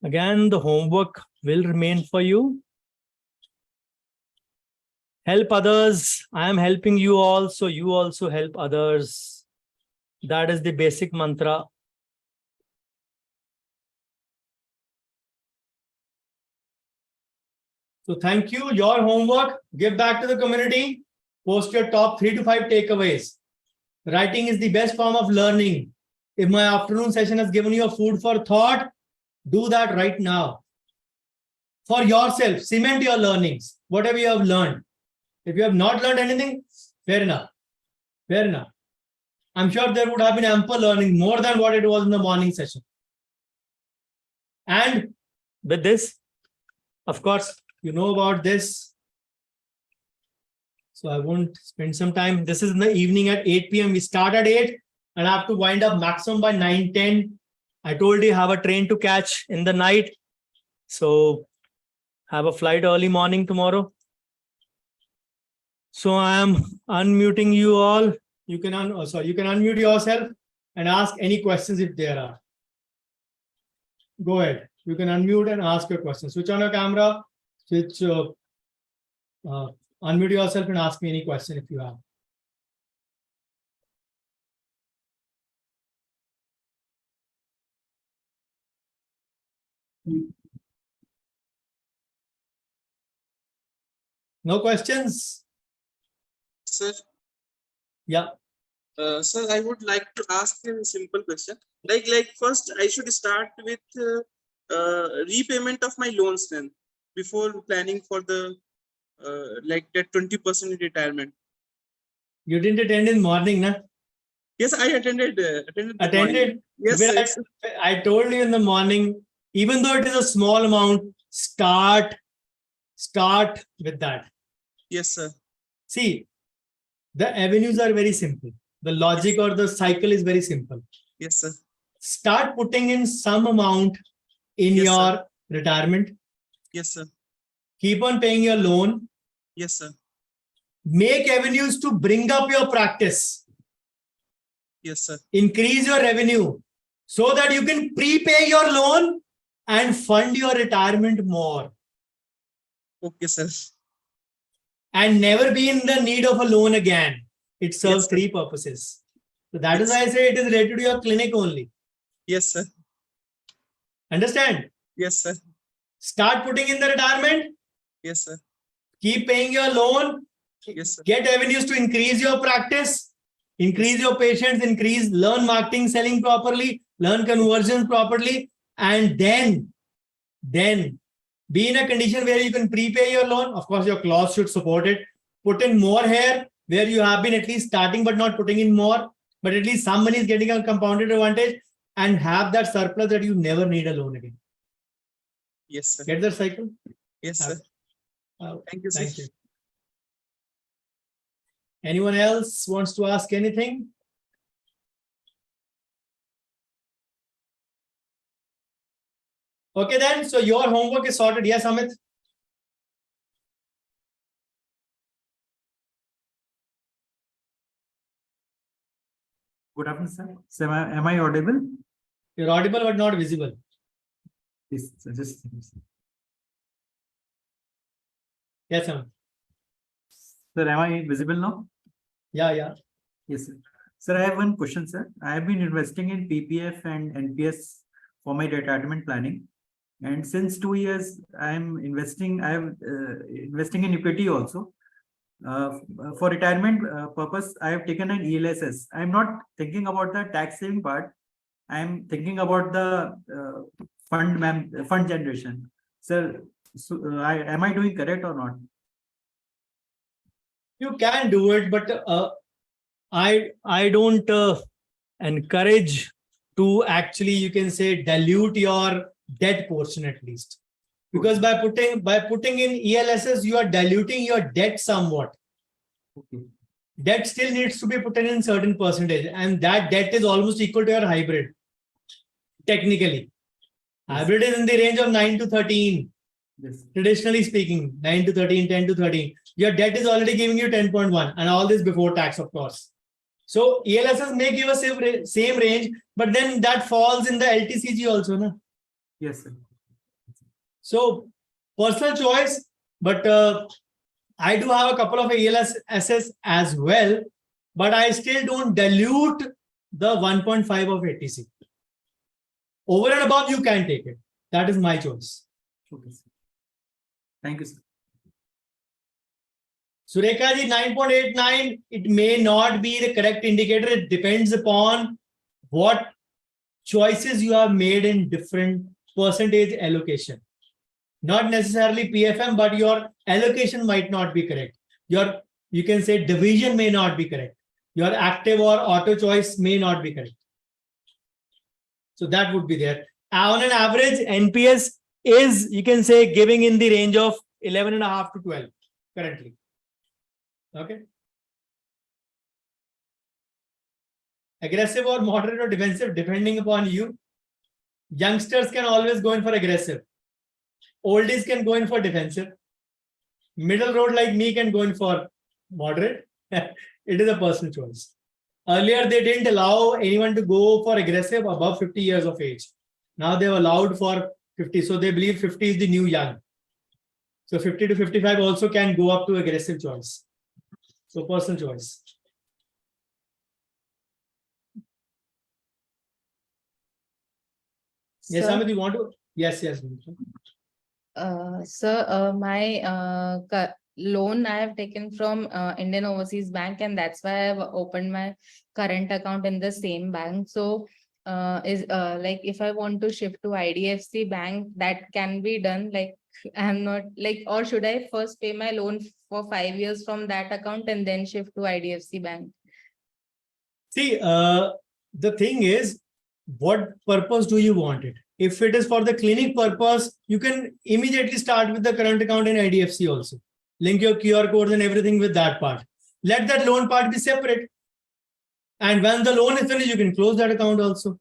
Again, the homework will remain for you. Help others. I am helping you all, so you also help others. That is the basic mantra. So thank you. Your homework, give back to the community. Post your top 3 to 5 takeaways. Writing is the best form of learning. If my afternoon session has given you a food for thought, do that right now. For yourself, cement your learnings, whatever you have learned. If you have not learned anything, fair enough. Fair enough. I'm sure there would have been ample learning, more than what it was in the morning session. And with this, of course, you know about this. So I won't spend some time. This is in the evening at 8 p.m. We start at 8 and I have to wind up maximum by 9-10. I told you have a train to catch in the night. So have a flight early morning tomorrow. So I am unmuting you all. You can unmute yourself and ask any questions if there are. Go ahead. You can unmute and ask your questions. Switch on your camera. Unmute yourself and ask me any question if you have. No questions? Sir, Yeah. sir, I would like to ask a simple question. Like first, I should start with repayment of my loans then before planning for the like that 20% retirement. You didn't attend in morning, na? Yes, I attended. Attended. The morning. Attended? Yes, Well, yes. I told you in the morning, even though it is a small amount, start with that. Yes, sir. See, the avenues are very simple. The logic or the cycle is very simple. Yes, sir. Start putting in some amount in Yes, your sir. retirement. Yes, sir. Keep on paying your loan. Yes, sir. Make avenues to bring up your practice. Yes, sir. Increase your revenue so that you can prepay your loan and fund your retirement more. Okay, sir. And never be in the need of a loan again. It serves Yes, sir. three purposes. So that is Yes. why I say it is related to your clinic only. Yes, sir. Understand? Yes, sir. Start putting in the retirement. Yes, sir. Keep paying your loan. Yes, sir. Get avenues to increase your practice, increase your patients, learn marketing, selling properly, learn conversions properly, and then be in a condition where you can prepay your loan. Of course, your clause should support it. Put in more here where you have been at least starting but not putting in more, but at least some money is getting a compounded advantage, and have that surplus that you never need a loan again. Yes, sir. Get that cycle? Yes, sir. Thank you, sir. Thank you. Anyone else wants to ask anything? Okay then, so your homework is sorted. Yes, Amit? Good afternoon, sir. Sir, am I audible? You're audible but not visible. Yes, sir, just. Yes, Amit. Sir, am I visible now? Yeah. Yes, sir. Sir, I have one question, sir. I have been investing in PPF and NPS for my retirement planning. And since 2 years, I am investing, investing in equity also. For retirement purpose, I have taken an ELSS. I am not thinking about the tax saving part. I am thinking about the fund generation. Sir, so, am I doing correct or not? You can do it, but I don't encourage to actually, you can say, dilute your debt portion at least, because by putting in ELSS, you are diluting your debt somewhat. Okay. Debt still needs to be put in certain percentage, and that debt is almost equal to your hybrid. Technically, yes. Hybrid is in the range of 9 to 13. Yes. Traditionally speaking, 9 to 13, 10 to 13. Your debt is already giving you 10.1, and all this before tax, of course. So ELSS may give a same range, but then that falls in the LTCG also, na? Yes, sir. So personal choice, but I do have a couple of ELSS as well, but I still don't dilute the 1.5 of ATC. Over and above, you can take it. That is my choice. Okay, sir. Thank you, sir. Surekha ji, 9.89, it may not be the correct indicator. It depends upon what choices you have made in different percentage allocation. Not necessarily PFM, but your allocation might not be correct. You can say division may not be correct. Your active or auto choice may not be correct. So that would be there. On an average, NPS is, you can say, giving in the range of 11.5 to 12 currently. Okay. Aggressive or moderate or defensive, depending upon you. Youngsters can always go in for aggressive. Oldies can go in for defensive. Middle road like me can go in for moderate. It is a personal choice. Earlier, they didn't allow anyone to go for aggressive above 50 years of age. Now they've allowed for 50. So they believe 50 is the new young. So 50 to 55 also can go up to aggressive choice. So personal choice. Yes, Sir, Amit, you want to? Yes. Sir, my loan I have taken from Indian Overseas Bank, and that's why I've opened my current account in the same bank. So, is like if I want to shift to IDFC Bank, that can be done. Like I'm not like, or should I first pay my loan for 5 years from that account and then shift to IDFC Bank? See, the thing is, what purpose do you want it? If it is for the clinic purpose, you can immediately start with the current account in IDFC also. Link your QR codes and everything with that part. Let that loan part be separate. And when the loan is finished, you can close that account also.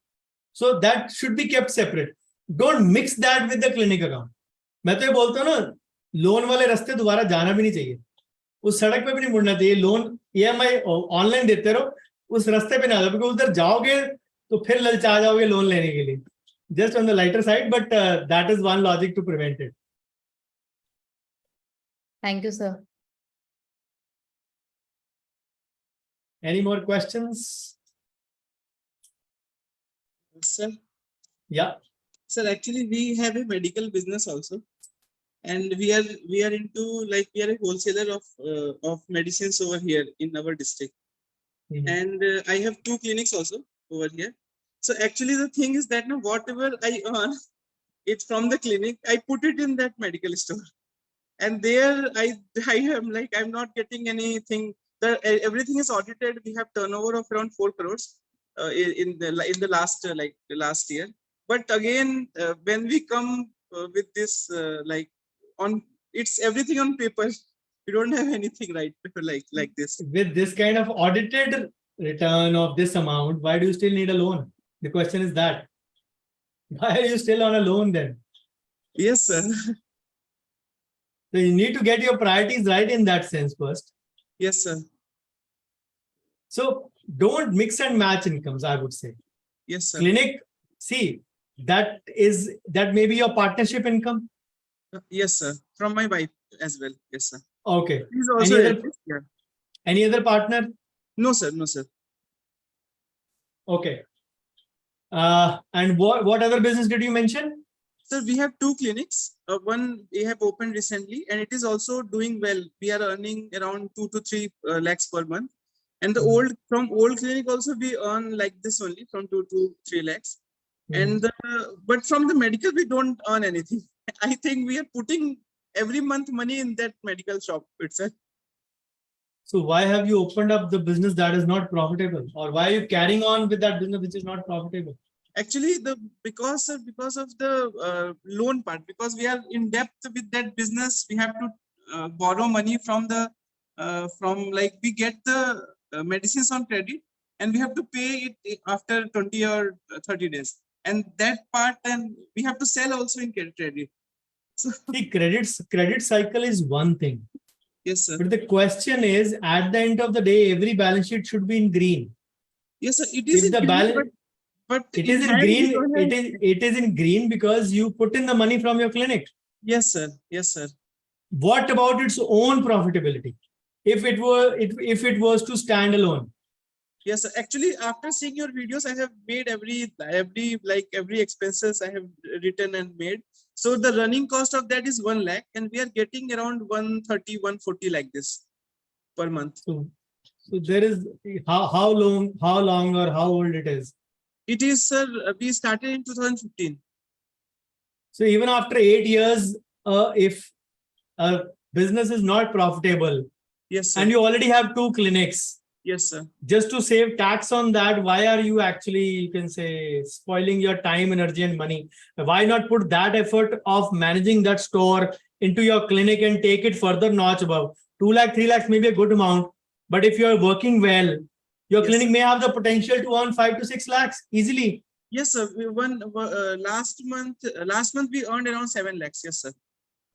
So that should be kept separate. Don't mix that with the clinic account. मैं तो ये बोलता हूँ ना, loan वाले रास्ते दोबारा जाना भी नहीं चाहिए, उस सड़क पे भी नहीं मुड़ना चाहिए. लोन EMI ऑनलाइन देते रहो, उस रास्ते पे ना जाओ, क्योंकि उधर जाओगे तो फिर ललचा जाओगे लोन लेने के लिए. Just on the lighter side, but that is one logic to prevent it. Thank you, sir. Any more questions? Sir, Yeah. sir, actually we have a medical business also, and we are into like we are a wholesaler of medicines over here in our district. Mhm. And I have 2 clinics also over here. So actually the thing is that now whatever I earn, it's from the clinic, I put it in that medical store, and there I am like, I'm not getting anything. Everything is audited. We have turnover of around 4 crores in the last like the last year. But again, when we come with this like on, it's everything on paper. We don't have anything right like this. With this kind of audited return of this amount, why do you still need a loan? The question is that. Why are you still on a loan then? Yes, sir. So you need to get your priorities right in that sense first. Yes, sir. So don't mix and match incomes, I would say. Yes, sir. Clinic, see, that may be your partnership income. Yes, sir. From my wife as well. Yes, sir. Okay. Please also Any other- help us. Yeah. Any other partner? No, sir. No, sir. Okay. And what other business did you mention? Sir, we have 2 clinics. One we have opened recently, and it is also doing well. We are earning around 2 to 3 lakhs per month. And the Mhm. old clinic also we earn like this only from 2 to 3 lakhs. And but from the medical we don't earn anything. I think we are putting every month money in that medical shop itself. So why have you opened up the business that is not profitable? Or why are you carrying on with that business which is not profitable? Actually, because of the loan part, because we are in depth with that business, we have to borrow money from the from like we get the medicines on credit, and we have to pay it after 20 or 30 days, and that part, and we have to sell also in credit. So The credit cycle is one thing. yes, sir. But the question is, at the end of the day, every balance sheet should be in green. Yes, sir. It is If the in green, balance, but it is in hand we green, don't have- it is in green because you put in the money from your clinic. Yes, sir. Yes, sir. What about its own profitability? If it was to stand alone? Yes, sir. Actually, after seeing your videos, I have made every expenses I have written and made. So the running cost of that is 1 lakh, and we are getting around 130, 140 like this per month. So there is how long or how old it is. It is, sir. We started in 2015. So even after 8 years, if a business is not profitable Yes, sir. and you already have 2 clinics, Yes, sir. just to save tax on that, why are you actually, you can say, spoiling your time, energy, and money? Why not put that effort of managing that store into your clinic and take it further notch above? 2 lakh, 3 lakhs may be a good amount, but if you're working well, your Yes, clinic sir. may have the potential to earn 5 to 6 lakhs easily. Yes, sir. We last month we earned around 7 lakhs. Yes, sir.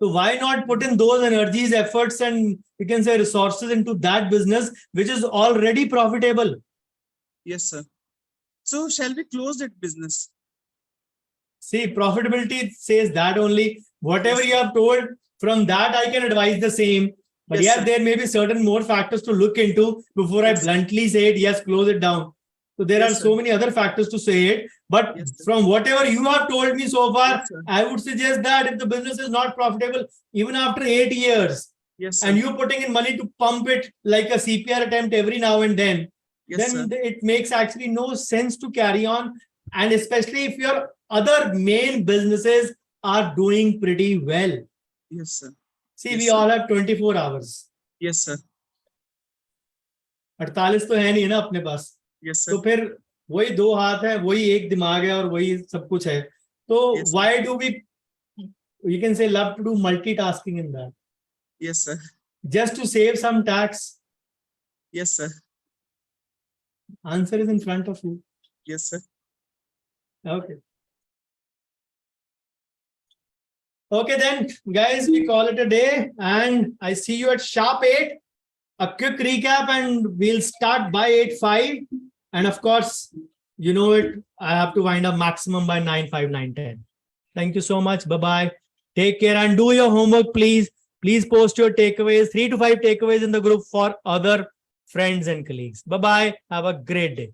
So why not put in those energies, efforts, and you can say resources into that business, which is already profitable? Yes, sir. So shall we close that business? See, profitability says that only. Whatever Yes, you have told, from that I can advise the same. But Yes, yes, sir. there may be certain more factors to look into before I Yes. bluntly say it, yes, close it down. So there Yes, are sir. so many other factors to say it. But Yes, sir. from whatever you have told me so far, Yes, sir. I would suggest that if the business is not profitable, even after 8 years, Yes, sir. and you putting in money to pump it like a CPR attempt every now and then, Yes, sir. then it makes actually no sense to carry on. And especially if your other main businesses are doing pretty well. Yes, sir. See, Yes, we sir. all have 24 hours. Yes, sir. 48 तो है नहीं ना अपने पास. Yes, sir. तो फिर वही दो हाथ है, वही एक दिमाग है और वही सब कुछ है. तो Yes, sir. why do we can say love to do multitasking in that? Yes, sir. Just to save some tax. Yes, sir. Answer is in front of you. Yes, sir. Okay. Okay then, guys, we call it a day and I see you at sharp 8. A quick recap and we'll start by 8:05. And of course, you know it, I have to wind up maximum by 9:05, 9:10. Thank you so much. Bye-bye. Take care and do your homework, please. Please post your takeaways, 3 to 5 takeaways in the group for other friends and colleagues. Bye-bye. Have a great day.